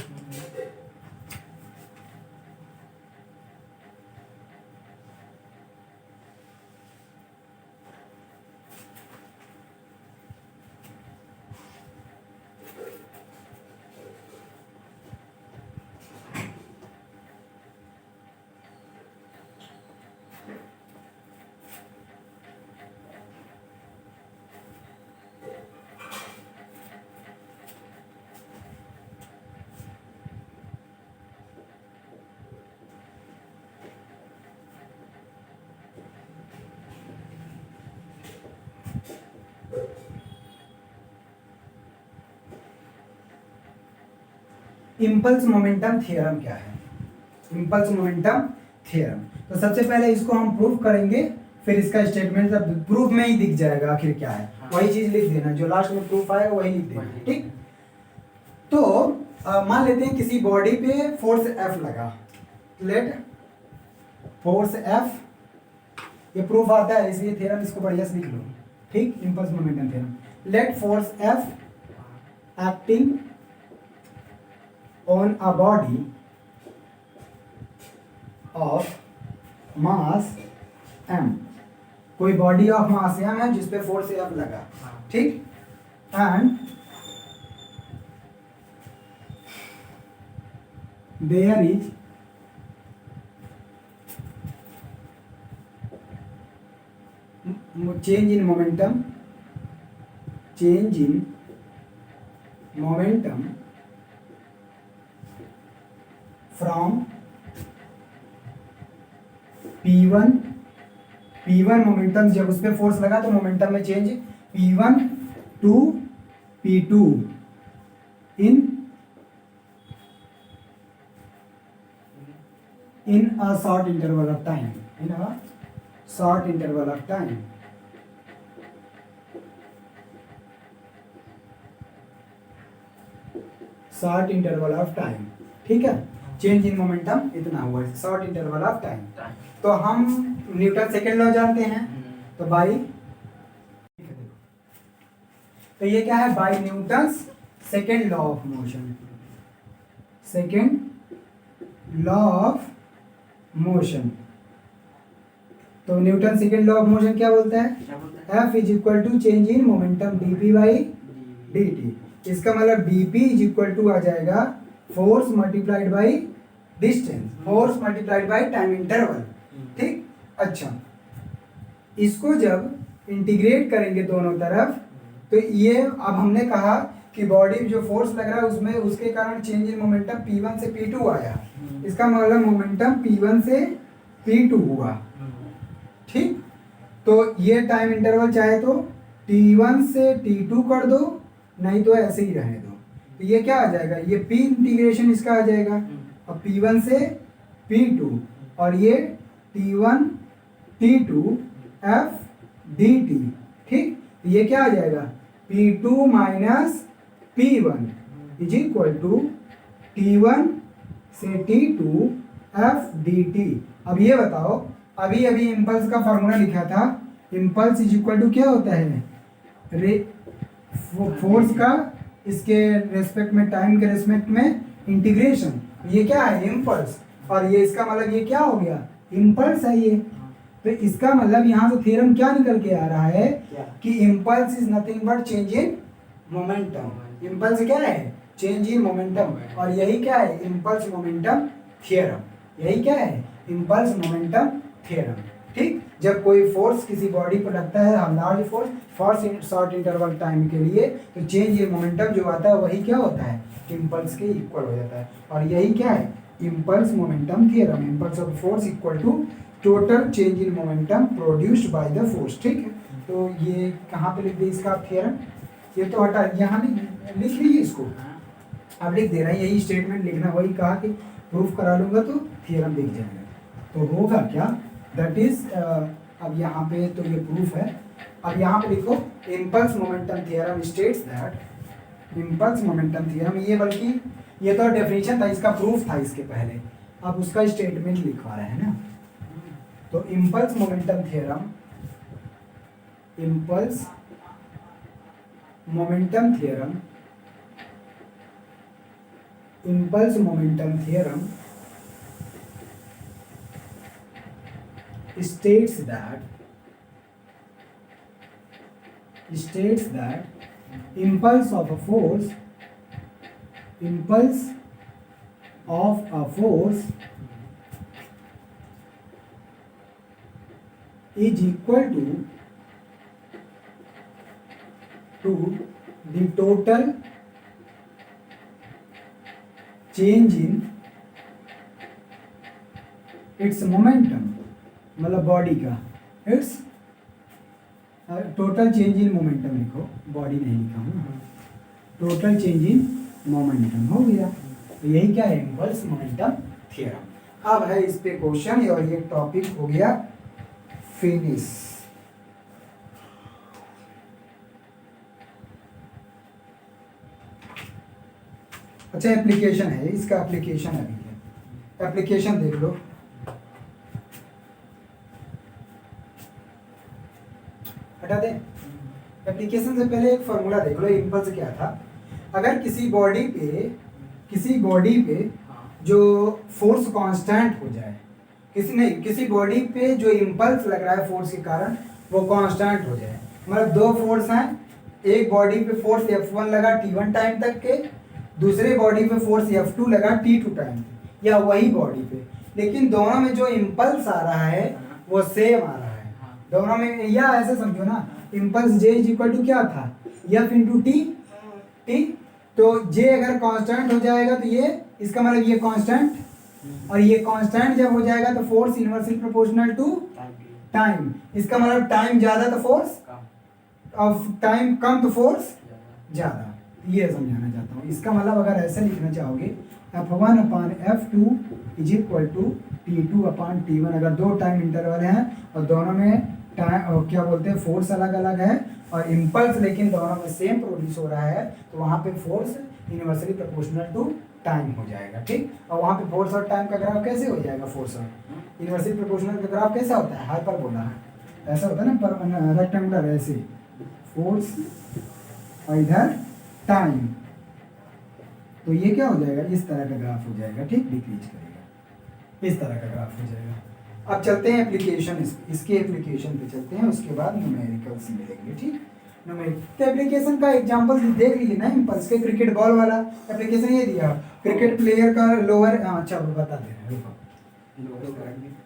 इम्पल्स मोमेंटम थ्योरम क्या है? इम्पल्स मोमेंटम थ्योरम, तो सबसे पहले इसको हम प्रूफ करेंगे, फिर इसका स्टेटमेंट प्रूफ में ही दिख जाएगा आखिर क्या है। हाँ। वही चीज लिख देना, जो लास्ट में प्रूफ आएगा वही लिख देना, ठीक। तो मान लेते हैं किसी बॉडी पे फोर्स F लगा, लेट फोर्स F, ये प्रूफ आता है इसलिए थ्योरम इसको बढ़िया से लिख लो, ठीक। Impulse momentum theorem, let force F acting on a body of mass m, कोई बॉडी ऑफ मास m है जिस पे फोर्स F लगा, ठीक। And there is change in momentum from P1 momentum, जब उस पे फोर्स लगा तो मोमेंटम में change P1 to P2 in a short interval of time, ठीक है। चेंज इन मोमेंटम इतना हुआ, शॉर्ट इंटरवल ऑफ टाइम। तो हम न्यूटन सेकेंड लॉ जानते हैं, तो बाई, तो ये क्या है, by Newton second law of motion, तो Newton second law of motion क्या बोलता है, F is equal to change in momentum dp by dt। इसका मतलब dp इज इक्वल टू आ जाएगा force multiplied by distance, force multiplied by time interval, ठीक। अच्छा, इसको जब इंटीग्रेट करेंगे दोनों तरफ, तो ये अब हमने कहा कि बॉडी जो फोर्स लग रहा है उसमें उसके कारण चेंज इन मोमेंटम P1 से P2 आया, इसका मतलब मोमेंटम P1 से P2 हुआ, ठीक। तो ये टाइम इंटरवल चाहे तो T1 से T2 कर दो, नहीं तो ऐसे ही रहने दो, तो ये क्या आ जाएगा, ये P इंटीग्रेशन इसका आ जाएगा, अब P1 से P2, और ये T1 T2 F dt, ठीक। ये क्या आ जाएगा, P2 minus P1 is equal to T1 से T2 F dt। अब ये बताओ, अभी इम्पल्स का फॉर्मूला लिखा था, इम्पल्स इज इक्वल टू क्या होता है, फोर्स का इसके रेस्पेक्ट में, टाइम के रेस्पेक्ट में इंटीग्रेशन, ये क्या है, इम्पल्स, और ये इसका मतलब ये क्या हो गया, इम्पल्स है ये। तो इसका मतलब यहाँ से थ्योरम क्या निकल के आ रहा है कि impulse is nothing but change in momentum. Impulse क्या है, चेंज इन मोमेंटम, और यही क्या है, इम्पल्स मोमेंटम थ्योरम, यही क्या है, इम्पल्स मोमेंटम थ्योरम, ठीक। जब कोई फोर्स किसी बॉडी पर लगता है, large force short interval time के लिए, तो चेंज इन मोमेंटम जो आता है वही क्या होता है, इम्पल्स के इक्वल हो जाता है, और यही क्या है, impulse momentum theorem. Impulse of force equal to total change in momentum produced by the force, ठीक है। तो ये कहाँ पे लिख दी इसका थ्योरम, ये तो हटा, यहाँ लिख लीजिए इसको, अब लिख दे रहा है, यही स्टेटमेंट लिखना, वही कहा कि प्रूफ करा लूंगा तो थ्योरम दिख जाएगा। तो होगा क्या, दैट इज, अब यहाँ पे तो ये प्रूफ है, अब यहाँ पे लिखो impulse momentum theorem states that, impulse momentum theorem, ये बल्कि ये तो डेफिनेशन था, इसका प्रूफ था इसके पहले, अब उसका स्टेटमेंट लिखवा रहे हैं ना। तो impulse momentum theorem, impulse momentum theorem, impulse momentum theorem states that impulse of a force is equal to the total change in its momentum, मतलब बॉडी का its total change in momentum लिखो, बॉडी नहीं लिखा हूँ, टोटल चेंज इन मोमेंटम हो गया। तो यही क्या है, इम्पल्स मोमेंटम थ्योरम। अब है इस पे क्वेश्चन और ये टॉपिक हो गया फिनिश। अच्छा एप्लीकेशन है, इसका एप्लीकेशन अभी है, एप्लीकेशन देख लो। हटा दे, एप्लीकेशन से पहले एक फॉर्मूला देख लो, इम्पल्स क्या था। अगर किसी बॉडी पे जो फोर्स कांस्टेंट हो जाए, किसी बॉडी पे जो इम्पल्स लग रहा है फोर्स के कारण वो कांस्टेंट हो जाए, मतलब दो फोर्स हैं, एक बॉडी पे फोर्स F1 लगा T1 टाइम तक के, दूसरे बॉडी पे फोर्स F2 लगा T2 टाइम, या वही बॉडी पे, लेकिन दोनों में जो इम्पल्स आ रहा है वो सेम आ रहा है दोनों में। या ऐसे समझो ना, impulse J is equal to क्या था, F इंटू टी। तो J अगर कांस्टेंट हो जाएगा तो ये, इसका मतलब ये कांस्टेंट, और ये कांस्टेंट जब हो जाएगा तो force inversely proportional to time. इसका मतलब टाइम ज्यादा तो फोर्स, और टाइम कम तो फोर्स ज्यादा। ये समझाना चाहता हूँ। इसका मतलब अगर ऐसे लिखना चाहोगे, F1 upon F2 is equal to T2 upon T1, अगर दो टाइम इंटरवल हैं और दोनों में टाइम क्या बोलते हैं, फोर्स अलग अलग है और इम्पल्स लेकिन दोनों में सेम प्रोड्यूस हो रहा है, तो वहाँ पे force inversely proportional to time हो जाएगा, ठीक। और वहाँ पे फोर्स और टाइम का ग्राफ कैसे हो जाएगा, फोर्स और इनवर्सली प्रोपोर्शनल का ग्राफ कैसा होता है, हाइपरबोला है, ऐसा होता है ना, पर रेक्टेंगुलर ऐसे, फोर्स और इधर टाइम, तो ये क्या हो जाएगा, इस तरह का ग्राफ हो जाएगा, ठीक, डिक्रीज करेगा, इस तरह का ग्राफ हो जाएगा। अब चलते हैं एप्लीकेशन, इसके एप्लीकेशन पे चलते हैं, उसके बाद न्यूमेरिकल्स मिलेंगे, ठीक। तो एप्लीकेशन का एग्जांपल देख लीजिए ना, इम्पल्स के क्रिकेट बॉल वाला एप्लीकेशन ये दिया, क्रिकेट प्लेयर का लोअर, अच्छा वो बता दे रहे हैं,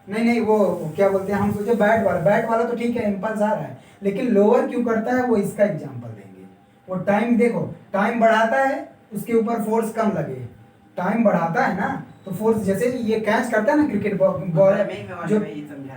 नहीं वो क्या बोलते हैं, हम सोचे बैट वाला तो ठीक है, इम्पल्स आ रहा है, लेकिन लोअर क्यों करता है वो इसका एग्जाम्पल देंगे। वो टाइम देखो, टाइम बढ़ाता है उसके ऊपर फोर्स कम लगे, टाइम बढ़ाता है ना, तो फोर्स जैसे ये कैच करता है ना क्रिकेट बॉल जो,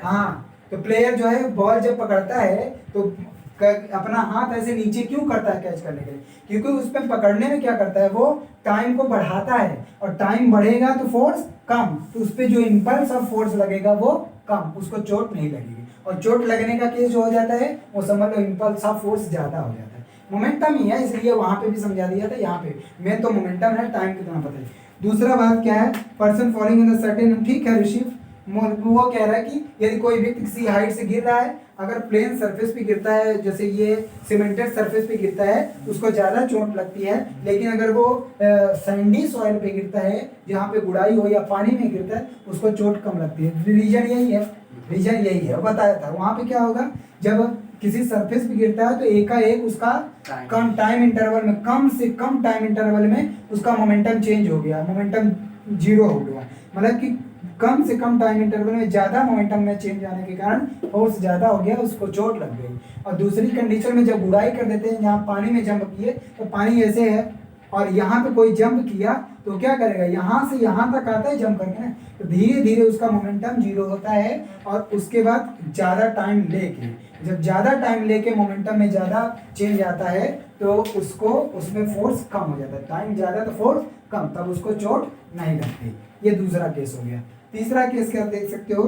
हाँ, तो प्लेयर जो है बॉल जब पकड़ता है तो अपना हाथ ऐसे नीचे क्यों करता है कैच करने के लिए, क्योंकि उस पर पकड़ने में क्या करता है, वो टाइम को बढ़ाता है, और टाइम बढ़ेगा तो फोर्स कम, तो उस पर जो इम्पल्स और फोर्स लगेगा वो कम, उसको चोट नहीं लगेगी, और चोट लगने का केस जो हो जाता है वो समझ लो इम्पल्स ऑफ फोर्स ज़्यादा हो जाता है। मोमेंटम ही है, इसलिए वहाँ पे भी समझा दिया था, यहाँ पे मैं तो मोमेंटम है, टाइम कितना पता है। दूसरा बात क्या है, person falling in the certain, ठीक है ऋषि, वो कह रहा है कि यदि कोई व्यक्ति किसी हाइट से गिर रहा है, अगर प्लेन सरफेस पे गिरता है, जैसे ये सीमेंटेड सरफेस पे गिरता है, उसको ज़्यादा चोट लगती है, लेकिन अगर वो सैंडी सॉइल पे गिरता है, जहाँ पे गुड़ाई हो या पानी में गिरता है, उसको चोट कम लगती है। रीजन यही है, बताया था। वहाँ पे क्या होगा, जब किसी सरफेस पे गिरता है तो एकाएक उसका कम टाइम इंटरवल में, कम से कम टाइम इंटरवल में उसका मोमेंटम चेंज हो गया, मोमेंटम जीरो हो गया, मतलब कि कम से कम टाइम इंटरवल में ज़्यादा मोमेंटम में चेंज आने के कारण फोर्स ज़्यादा हो गया, उसको चोट लग गई। और दूसरी कंडीशन में जब गुड़ाई कर देते हैं, जहाँ पानी में जंप किए, तो पानी ऐसे है और यहाँ पे कोई जंप किया तो क्या करेगा, यहाँ से यहाँ तक आता है जंप करके ना, तो धीरे धीरे उसका मोमेंटम जीरो होता है, और उसके बाद ज़्यादा टाइम लेके, जब ज़्यादा टाइम लेके मोमेंटम में ज़्यादा चेंज आता है तो उसको, उसमें फोर्स कम हो जाता है, टाइम ज़्यादा तो फोर्स कम, तब उसको चोट नहीं लगती। ये दूसरा केस हो गया। तीसरा केस क्या देख सकते हो,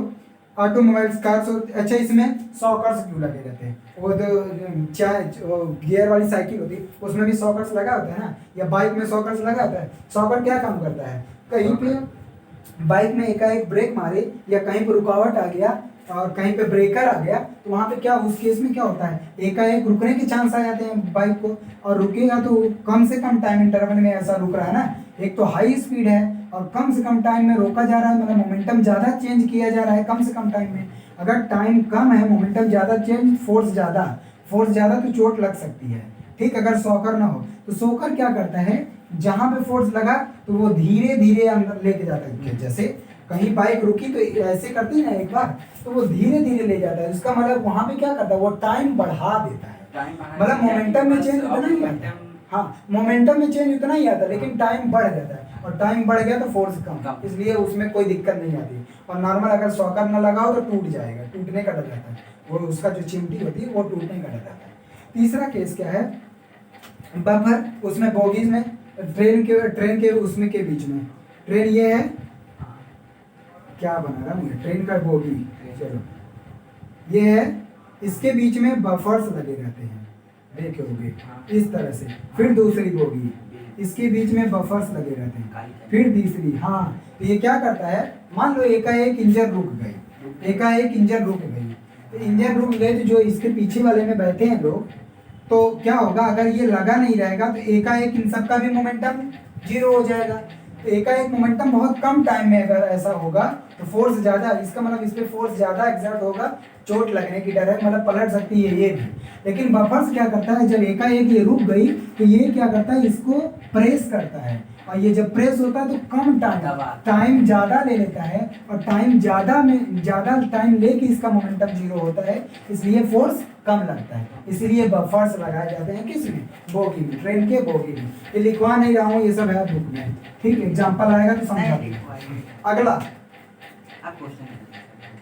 ऑटोमोबाइल्स, कार्स। अच्छा, इसमें सॉकर्स क्यों लगे रहते हैं, वो जो गियर वाली साइकिल होती है उसमें भी सॉकर्स लगा होता है ना, या बाइक में सॉकर्स लगा होता है। सॉकर क्या काम करता है, कहीं पे बाइक में एकाएक ब्रेक मारे या कहीं पर रुकावट आ गया और कहीं पे ब्रेकर आ गया, तो वहाँ पे क्या, उस केस में क्या होता है, एकाएक रुकने के चांस आ जाते हैं बाइक को, और रुकेगा तो कम से कम टाइम इंटरवल में ऐसा रुक रहा है ना, एक तो हाई स्पीड है और कम से कम टाइम में रोका जा रहा है, मतलब मोमेंटम ज़्यादा चेंज किया जा रहा है कम से कम टाइम में। अगर टाइम कम है, मोमेंटम ज़्यादा चेंज, फोर्स ज़्यादा तो चोट लग सकती है, ठीक। अगर सॉकर ना हो तो सॉकर क्या करता है, जहाँ पे फोर्स लगा तो वो धीरे धीरे अंदर लेके जाता है, जैसे कहीं बाइक रुकी तो ऐसे करती है ना एक बार, तो वो धीरे धीरे ले जाता है, उसका मतलब वहां पे क्या करता है, वो टाइम बढ़ा देता है। टाइम मतलब मोमेंटम में चेंज उतना ही आता, हाँ मोमेंटम में चेंज उतना ही आता, लेकिन टाइम बढ़ जाता है, और टाइम बढ़ गया तो फोर्स कम, इसलिए उसमें कोई दिक्कत नहीं आती। और नॉर्मल अगर सॉकर न लगाओ तो टूट जाएगा, टूटने का डर रहता है, वो उसका जो चिमटी होती है वो टूटने का डर रहता है। तीसरा केस क्या है, बफर, उसमें बोगीज में ट्रेन के उसमें के बीच में, ट्रेन ये है, क्या बना रहा मुझे, ट्रेन का बोगी, चलो ये है, इसके बीच में बफर्स लगे रहते हैं, देखे होंगे इस तरह से। फिर दूसरी बोगी, इसके बीच में बफर्स लगे रहते हैं, फिर तीसरी, हाँ तो ये क्या करता है, मान लो एकाएक इंजन रुक गई, एकाएक इंजन रुक गई, तो इंजन रुक गए तो जो इसके पीछे वाले में बैठे हैं लोग, तो क्या होगा, अगर ये लगा नहीं रहेगा तो एकाएक इन सबका भी मोमेंटम जीरो हो जाएगा। तो एकाएक मोमेंटम बहुत कम टाइम में अगर ऐसा होगा तो फोर्स ज़्यादा, इसका मतलब इस पे फोर्स ज़्यादा एग्जर्ट होगा, चोट लगने की डर है, मतलब पलट सकती है ये भी। लेकिन बफर्स क्या करता है, जब एकाएक ये रुक गई तो ये क्या करता है, इसको प्रेस करता है, और ये जब प्रेस होता है तो कम टाइम ज़्यादा ले लेता है, और टाइम ज़्यादा टाइम लेके इसका मोमेंटम जीरो होता है, इसलिए फोर्स कम लगता है, इसलिए बफर्स लगाए जाते हैं किसमें, बोगी में, ट्रेन के बोगी में। ये लिखवा नहीं रहा हूँ, ये सब है बुक में, ठीक, एग्जाम्पल आएगा तो समझा देंगे। अगला,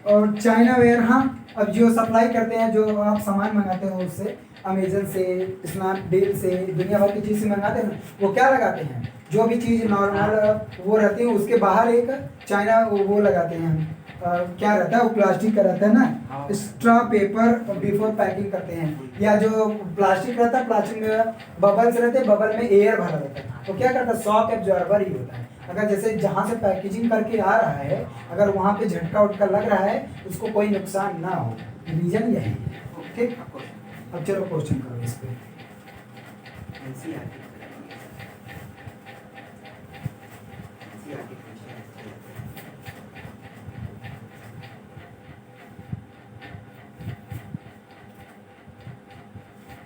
और चाइना वेयर, हाँ अब जो सप्लाई करते हैं, जो आप सामान मंगाते हो उससे, अमेजन से, स्नैपडील से, दुनिया भर की चीज़ से मंगाते हैं ना, वो क्या लगाते हैं, जो भी चीज़ नॉर्मल वो रहती है उसके बाहर एक चाइना वो लगाते हैं, क्या रहता है वो प्लास्टिक का रहता है ना, स्ट्रॉ पेपर बिफोर पैकिंग करते हैं, या जो प्लास्टिक रहता है, प्लास्टिक में बबल्स रहते हैं, बबल में एयर भरा रहता है, तो क्या करता है, शॉक एब्जॉर्बर ही होता है। अगर जैसे जहाँ से पैकेजिंग करके आ रहा है, अगर वहाँ पे झटका उटका लग रहा है, उसको कोई नुकसान ना हो, रीजन यही है, ठीक। अब चलो क्वेश्चन करो इस पे।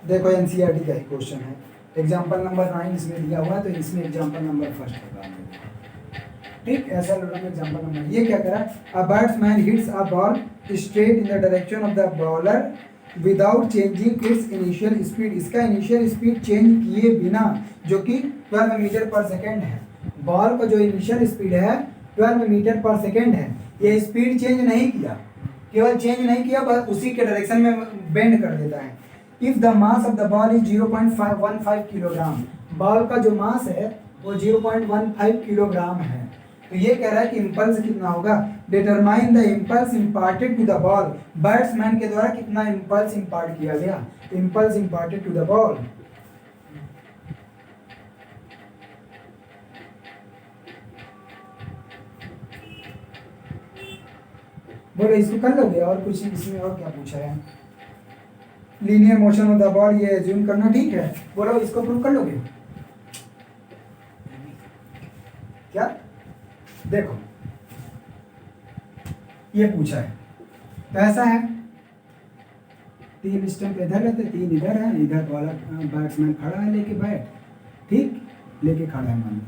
देखो एनसीईआरटी का ही क्वेश्चन है, एग्जाम्पल नंबर 9 इसमें दिया हुआ है, तो इसमें एग्जाम्पल नंबर फर्स्ट होगा, ठीक। ऐसा लगा एग्जाम्पल नंबर, ये क्या करा, a batsman hits a ball straight in the direction of the bowler without changing it's initial speed, इसका इनिशियल स्पीड चेंज किए बिना, जो कि 12 मीटर पर सेकेंड है, बॉल का जो इनिशियल स्पीड है 12 मीटर पर सेकेंड है, ये स्पीड चेंज नहीं किया, केवल चेंज नहीं किया, बस उसी के डायरेक्शन में बेंड कर देता है। If the mass of the ball is 0.15 kilogram, ball का जो मास है वो 0.15 किलोग्राम है, तो ये कह रहा है कि इम्पल्स कितना होगा, determine the impulse imparted to the ball, batsman के द्वारा कितना इम्पल्स इम्पार्ट किया गया, impulse imparted to the ball. बोलो इसको कर लोगे, और कुछ इसमें और क्या पूछा है, linear motion of the ball, ये एज्यूम करना, ठीक है। बोलो इसको प्रूव कर लोगे क्या, देखो ये पूछा है, तो ऐसा है, 3 स्टंप इधर रहते, 3 इधर है, इधर वाला बैट्समैन खड़ा है लेके बैट, ठीक लेके खड़ा है मान,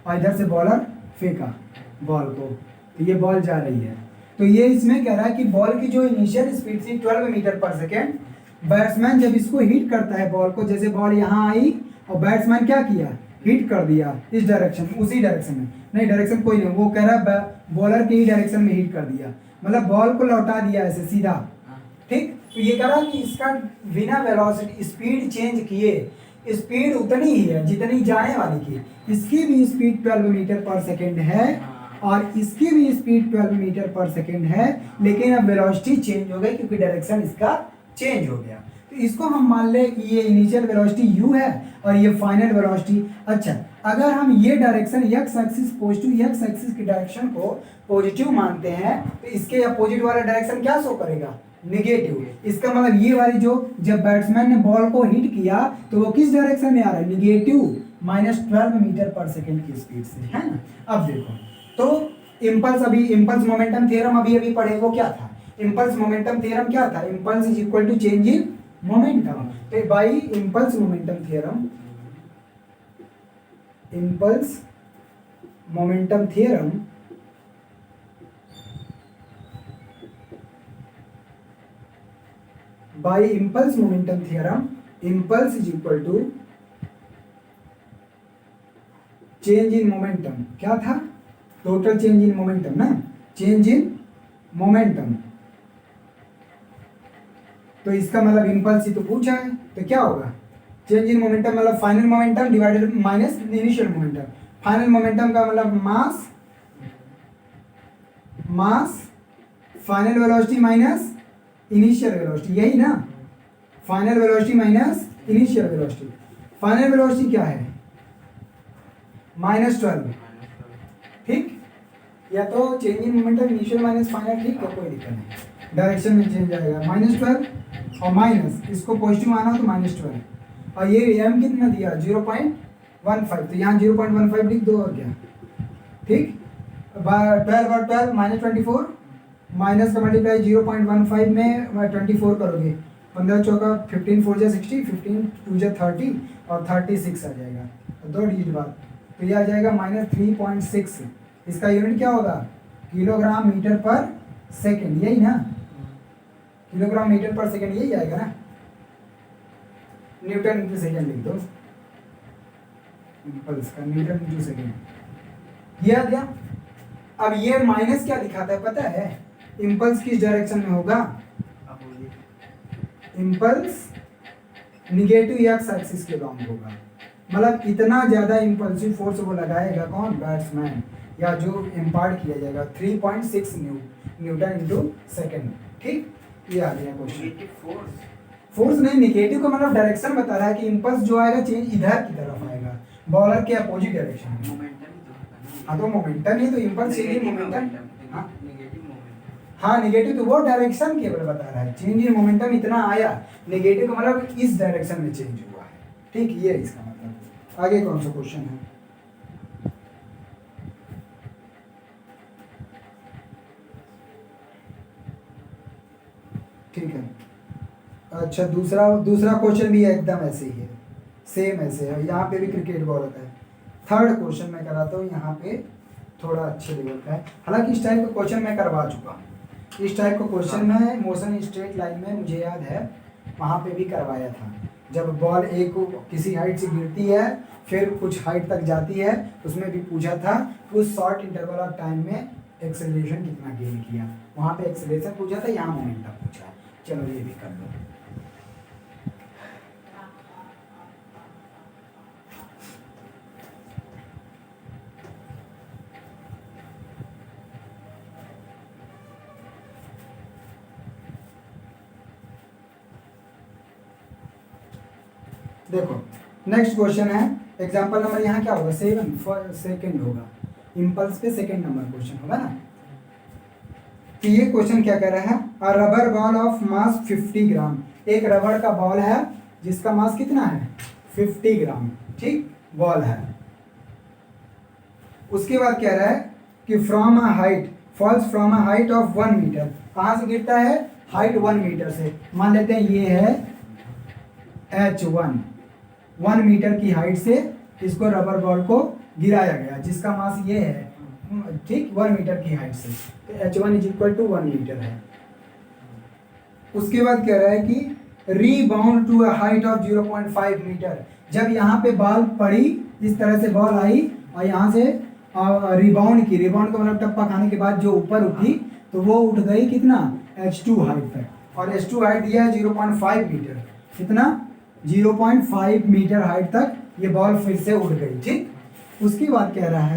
और इधर से बॉलर फेंका बॉल को, तो ये बॉल जा रही है, तो ये इसमें कह रहा है कि बॉल की जो इनिशियल स्पीड थी 12 मीटर पर सेकेंड, बैट्समैन जब इसको हिट करता है बॉल को, जैसे बॉल यहाँ आई और बैट्समैन क्या किया, हिट कर दिया इस डायरेक्शन में, उसी डायरेक्शन में, नहीं डायरेक्शन कोई नहीं, वो कह रहा है बॉलर के ही डायरेक्शन में हिट कर दिया, मतलब बॉल को लौटा दिया ऐसे सीधा, ठीक। तो ये कह रहा है कि इसका बिना वेलोसिटी स्पीड चेंज किए, स्पीड उतनी ही है जितनी जाने वाली की, इसकी भी स्पीड 12 मीटर पर सेकेंड है, और इसकी भी स्पीड 12 मीटर पर सेकेंड है, लेकिन अब वेलोसिटी चेंज हो गई क्योंकि डायरेक्शन इसका चेंज हो गया। तो इसको हम मान ले कि ये इनिशियल वेलोसिटी u है और ये फाइनल वेलोसिटी। अच्छा, अगर हम ये direction x axis positive, x axis की डायरेक्शन को पॉजिटिव मानते हैं, तो इसके अपोजिट वाला डायरेक्शन क्या शो करेगा, नेगेटिव। इसका मतलब ये वाली जो जब बैट्समैन ने बॉल को हिट किया तो वो किस डायरेक्शन में आ रहा है, नेगेटिव, -12 मीटर पर सेकेंड की स्पीड से, है ना। अब देखो तो इम्पल्स, अभी इम्पल्स मोमेंटम थ्योरम अभी पढ़े, वो क्या था, इम्पल्स मोमेंटम थ्योरम क्या था, impulse is equal to change in momentum. तो by impulse momentum theorem, impulse momentum theorem by impulse momentum theorem, impulse is equal to change in momentum. क्या था? टोटल चेंज इन मोमेंटम ना, चेंज इन मोमेंटम। तो इसका मतलब इम्पल्स ही तो पूछा है, तो क्या होगा? चेंज इन मोमेंटम मतलब final momentum divided minus initial momentum. Final momentum का मतलब mass, mass final velocity minus initial velocity, यही ना? Final velocity minus initial velocity. Final velocity क्या है? -12। ठीक, या तो change in momentum initial minus final, ठीक है, कोई दिक्कत नहीं, डायरेक्शन में चेंज आएगा। -12 और माइनस, इसको पॉजिटिव आना हो तो -12, और ये m कितना दिया? 0.15, तो यहाँ 0.15 लिख दो और क्या। ठीक, 12 और 12 -24, माइनस का मल्टीप्लाई 0.15 में 24 करोगे, 15 चौका 15 4 जा 60, 15 2 जा 30 और 36 आ जाएगा, दो डिजिट बाद, तो ये आ जाएगा -3.6। इसका यूनिट क्या होगा? किलोग्राम मीटर पर सेकेंड, यही ना? किलोग्राम मीटर पर सेकेंड यही आएगा ना? न्यूटन इंटू सेकेंड लिख दो, इम्पल्स का न्यूटन इंटू सेकेंड, ये आ गया। अब ये माइनस क्या दिखाता है पता है? इम्पल्स किस डायरेक्शन में होगा? इम्पल्स निगेटिव एक्स एक्सिस के लॉन्ग होगा, मतलब इतना ज्यादा इम्पल्सिव फोर्स वो लगाएगा कौन? बैट्समैन, या जो इम्पार्ट किया जाएगा 3.6 न्यूटन इंटू सेकेंड। ठीक, ये आ गया क्वेश्चन। फोर्स नहीं, निगेटिव का मतलब डायरेक्शन बता रहा है कि इम्पल्स जो आएगा चेंज इधर की तरफ आएगा, बॉलर के अपोजिट डायरेक्शन में। हाँ तो मोमेंटम ही तो इम्पल्स चेंज इन मोमेंटम। हाँ निगेटिव तो वो डायरेक्शन केवल बता रहा है, चेंज इन मोमेंटम इतना आया, नेगेटिव का मतलब इस डायरेक्शन में चेंज हुआ है। ठीक, ये इसका मतलब। आगे कौन सा क्वेश्चन है? ठीक है, अच्छा दूसरा क्वेश्चन भी एकदम ऐसे ही है, सेम ऐसे है, यहाँ पे भी क्रिकेट बॉल होता है। थर्ड क्वेश्चन मैं कराता हूँ, यहाँ पे थोड़ा अच्छे लेवल का है, हालांकि इस टाइप का क्वेश्चन मैं करवा चुका हूँ। इस टाइप का क्वेश्चन में मोशन स्ट्रेट लाइन में मुझे याद है वहाँ पे भी करवाया था, जब बॉल एक किसी हाइट से गिरती है फिर कुछ हाइट तक जाती है, उसमें भी पूछा था उस शॉर्ट इंटरवल ऑफ टाइम में एक्सेलरेशन कितना गेन किया, वहाँ पे एक्सेलरेशन पूछा था, यहाँ मोमेंटम पूछा है। चलो ये भी कर लो। देखो नेक्स्ट क्वेश्चन है, एग्जांपल नंबर यहाँ क्या होगा? 7 सेकंड होगा, इम्पल्स पे सेकंड नंबर क्वेश्चन होगा ना। तो ये क्वेश्चन क्या कह रहा है? अ रबर बॉल ऑफ मास 50 ग्राम, एक रबड़ का बॉल है जिसका मास कितना है? 50 ग्राम। ठीक, बॉल है। उसके बाद कह रहा है कि from a height, falls from a height of 1 metre, कहाँ से गिरता है? हाइट 1 मीटर से। मान लेते हैं ये है H1, 1 मीटर की हाइट से इसको रबर बॉल को गिराया गया जिसका मास ये है, ठीक, 1 मीटर की हाइट से, तो H1 is equal to 1 metre है। उसके बाद कह रहा है कि rebound to a height of 0.5 metre, जब यहाँ पे बॉल पड़ी, इस तरह से बॉल आई और यहाँ से रिबाउंड की, रिबाउंड का मतलब टप्पा खाने के बाद जो ऊपर उठी तो वो उठ गई कितना? H2 हाइट तक, और H2 हाइट दिया है 0.5 मीटर, कितना? 0.5 मीटर हाइट तक ये बॉल फिर से उड़ गई। ठीक, उसके बाद कह रहा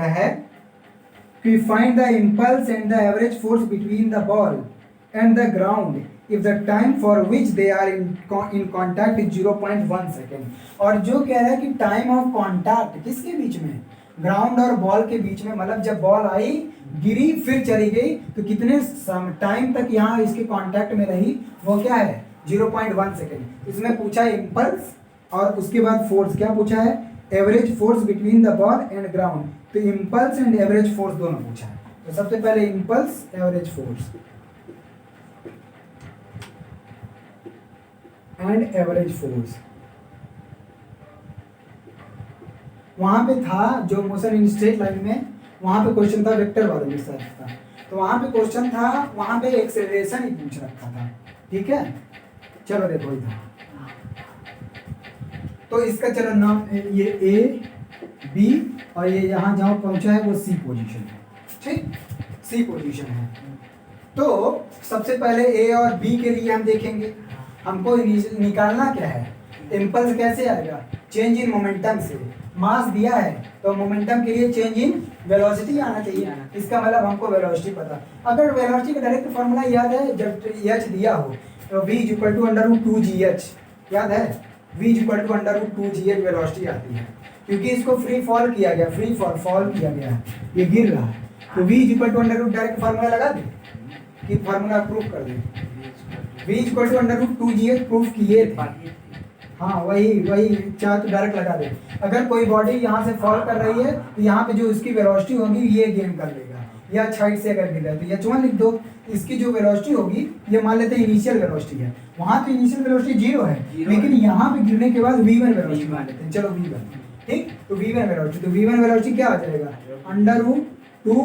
है कि find the impulse and the average force between the ball and the ground if the time for which they are in contact is 0.1 second. और जो कह रहा है कि टाइम ऑफ कॉन्टैक्ट किसके बीच में? ग्राउंड और बॉल के बीच में, मतलब जब बॉल आई, गिरी, फिर चली गई, तो कितने टाइम तक यहाँ इसके कांटेक्ट में रही, वो क्या है? 0.1 सेकेंड। इसमें पूछा है इम्पल्स और उसके बाद फोर्स, क्या पूछा है? Average force between the ball and ground. तो इम्पल्स एंड एवरेज फोर्स दोनों पूछा है। तो सबसे पहले impulse, average force and average force. वहां पे था जो मोशन इन स्ट्रेट लाइन में, वहां पे क्वेश्चन था वेक्टर वाले के साथ था। तो वहां पे क्वेश्चन था, वहां पे एक्सेलरेशन ही पूछ रखा था, ठीक है। चलो देखो इधर, तो इसका चलो नाम ये ए बी और ये यहाँ जहाँ पहुंचा है वो सी पोजीशन है, ठीक, सी पोजीशन है। तो सबसे पहले ए और बी के लिए हम देखेंगे, हमको निकालना क्या है, इम्पल्स कैसे आएगा, चेंज इन मोमेंटम से। मास दिया है तो मोमेंटम के लिए चेंज इन वेलोसिटी आना चाहिए, इसका मतलब हमको वेलोसिटी पता। अगर वेलोसिटी का डायरेक्ट फॉर्मूला याद है, जब एच दिया हो तो v equal to under root 2gh, याद है, v equal to under root 2gh velocity आती है, क्योंकि इसको फ्री फॉल किया गया, फ्री फॉल किया गया है, ये गिर रहा है, तो v equal to under root direct formula लगा दे कि फॉर्मूला प्रूफ कर दे, v equal to under root 2gh proof किए थे, हाँ वही चाहे तो डायरेक्ट लगा दे। अगर कोई बॉडी यहाँ से फॉल कर रही है तो यहाँ पे जो इसकी वेलोसिटी होगी ये गेन कर लेगा, या साइड से अगर गिर रहा है तो H1 लिख दो, इसकी जो वेलोसिटी होगी ये मान लेते हैं इनिशियल वेलोसिटी है, वहाँ तो इनिशियल वेलोसिटी 0 है, लेकिन यहाँ पे गिरने के बाद V1 वेलोसिटी मान लेते हैं, चलो V1, ठीक, तो V1 वेलोसिटी, तो V1 वेलोसिटी क्या आ जाएगा, अंडर रूट 2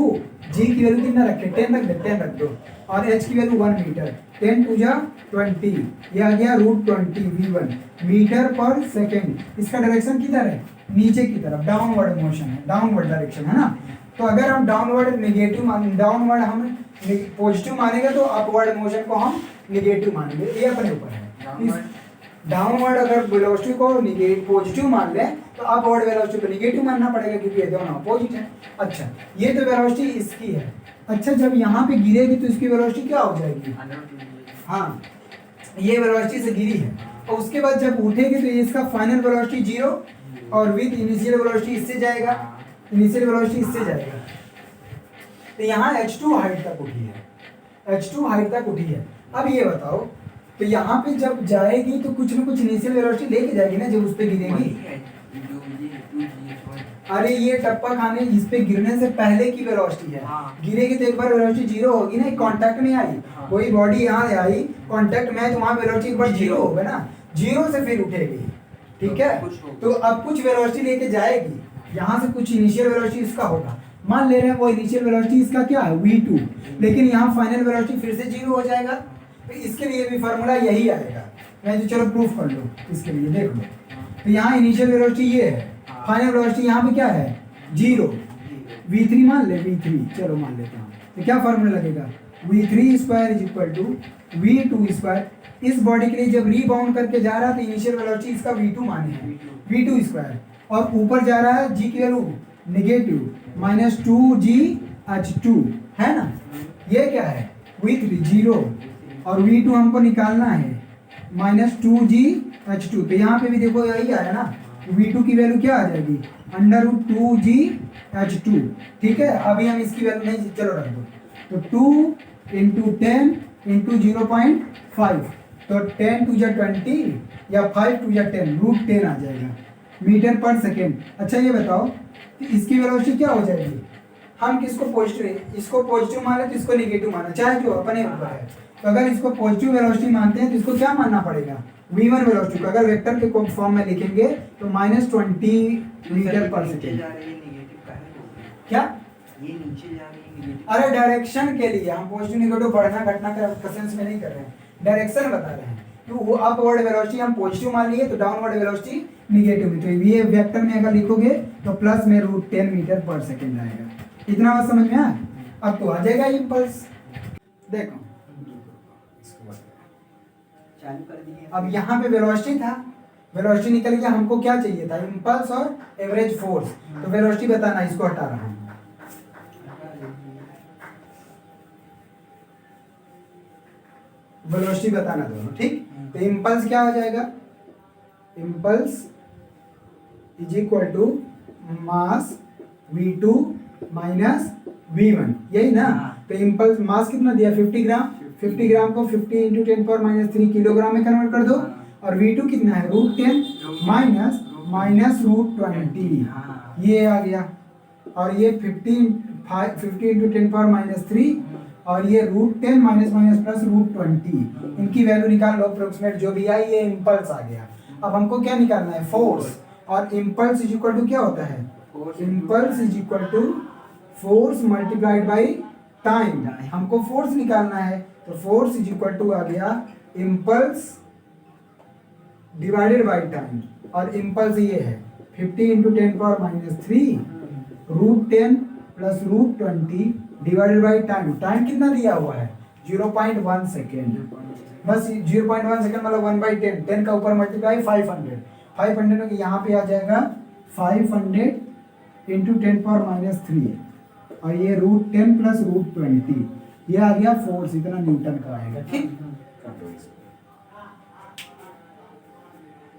g की वैल्यू कितना रखे, 10 रख दे, 10 रख दो, और h की वैल्यू 1 मीटर, 10 टू जा 20, ये आ गया रूट 20 v1 मीटर पर सेकेंड। इसका डायरेक्शन किधर है, नीचे की तरफ, डाउनवर्ड मोशन है, डाउनवर्ड डायरेक्शन है ना। तो अगर हम डाउनवर्ड नेगेटिव डाउनवर्ड हम पॉजिटिव मानेंगे तो अपवर्ड मोशन को हम नेगेटिव मानेंगे, ये अपने ऊपर है। डाउनवर्ड अगर वेलोसिटी को पॉजिटिव मान लें तो अपवर्ड वेलोसिटी को नेगेटिव मानना पड़ेगा, क्योंकि ये दोनों अपोजिट है। अच्छा, ये तो वेलोसिटी इसकी है। अच्छा, जब यहाँ पे गिरेगी तो इसकी वेलोसिटी क्या हो जाएगी, हाँ ये वेलोसिटी से गिरी है, और उसके बाद जब उठेगी तो इसका फाइनल वेलोसिटी 0 और विद इनिशियल वेलोसिटी इससे जाएगा, इनिशियल वेलोसिटी इससे जाएगा। तो यहाँ h2 हाइट तक उठी है, h2 हाइट तक उठी है। अब ये बताओ, तो यहाँ पे जब जाएगी तो कुछ ना कुछ इनिशियल वेलोसिटी लेके जाएगी ना, जब उस पे गिरेगी। अरे ये टप्पा खाने इस पे गिरने से पहले की वेलोसिटी है, गिरेगी तो एक बार वेलोसिटी 0 होगी ना, कांटेक्ट में आई, कोई बॉडी यहाँ आई कांटेक्ट में, तो वहाँ वेलोसिटी एक बार 0 होगा ना, 0 से फिर उठेगी, ठीक है। तो अब कुछ वेलोसिटी लेके जाएगी, यहाँ से कुछ इनिशियल वेलोसिटी इसका होगा, मान ले रहे हैं वो इनिशियल वेलोसिटी इसका क्या है v2, लेकिन यहाँ फाइनल वेलोसिटी फिर से 0 हो जाएगा, तो इसके लिए भी फार्मूला यही आएगा। मैं तो चलो प्रूफ कर लो, इसके लिए देख लो, तो यहाँ इनिशियल वेलोसिटी ये है, फाइनल वेलोसिटी यहाँ पे क्या है 0, v3 मान ले, v3 चलो मान लेते हैं, तो क्या फार्मूला लगेगा, v3 square is equal to v2 square. इस बॉडी के लिए जब रीबाउंड करके जा रहा है तो इनिशियल वेलोसिटी इसका v2 माने हैं, v2 स्क्वायर, और ऊपर जा रहा है g की वैल्यू नेगेटिव -2gh2 है ना, ये क्या है v3 0 और v2 हमको निकालना है -2gh2, तो यहाँ पे भी देखो यही आया ना, v2 की वैल्यू क्या आ जाएगी अंडर रूट 2gh2, ठीक है। अभी हम इसकी वैल्यू नहीं, चलो रख दो, तो 2 इंटू 10 इंटू 0.5, तो 10 टू जा 20 या 5 टू जा 10, रूट 10 आ जाएगा मीटर पर सेकेंड। अच्छा ये बताओ कि इसकी वेलोसिटी क्या हो जाएगी, हम किसको पॉजिटिव, इसको पॉजिटिव माने तो इसको नेगेटिव माना, चाहे जो अपने ऊपर है। तो अगर इसको पॉजिटिव वेलोसिटी मानते हैं तो इसको क्या मानना पड़ेगा, v1 वेलोसिटी को अगर वेक्टर के फॉर्म में लिखेंगे तो -20 मीटर पर सेकेंड। क्या ये नीचे जा रही है, अरे डायरेक्शन के लिए हम पॉजिटिव नेगेटिव बढ़ना घटना का सेंस में नहीं कर रहे हैं, डायरेक्शन बता रहे हैं। तो वो अपवर्ड वेलोसिटी हम पॉजिटिव मान लिए तो डाउनवर्ड वेलोसिटी नेगेटिव में, तो ये वेक्टर में अगर लिखोगे तो प्लस में √10 मीटर पर सेकेंड आएगा। इतना बात समझ में आया, अब तो आ जाएगा इम्पल्स। देखो चालू कर दिए। अब यहाँ पे वेलोसिटी था, वेलोसिटी निकल गया, हमको क्या चाहिए था इम्पल्स और एवरेज फोर्स, तो वेलोसिटी बताना, इसको हटा रहा हूँ, वेलोसिटी बताना दोनों, ठीक। तो इम्पल्स क्या हो जाएगा, impulse is equal to mass v2 minus v1, यही ना। तो इम्पल्स मास कितना दिया 50 ग्राम, 50 ग्राम को 50 इंटू 10⁻³ किलोग्राम में कन्वर्ट कर दो, और v2 कितना है √10 माइनस √20, ये आ गया, और ये 50 इंटू 10⁻³ और ये √10 माइनस प्लस √20, इनकी वैल्यू निकाल लो अप्रोक्सीमेट जो भी आई, ये इम्पल्स आ गया। अब हमको क्या निकालना है फोर्स, और इम्पल्स इज इक्वल टू क्या होता है, impulse is equal to force multiplied by time, हमको फोर्स निकालना है, तो फोर्स इज इक्वल टू आ गया इम्पल्स डिवाइडेड बाई टाइम, और इम्पल्स ये है 50 into 10⁻³ √10 plus √20 divided by time. Time कितना दिया हुआ है 0.1 सेकेंड, बस 0.1 सेकेंड मतलब 1/10, 10 का ऊपर मल्टीप्लाई 500 में यहाँ पे आ जाएगा 500 इंटू 10⁻³ और ये √10 प्लस √20, ये आ गया फोर्स, इतना न्यूटन का आएगा। ठीक,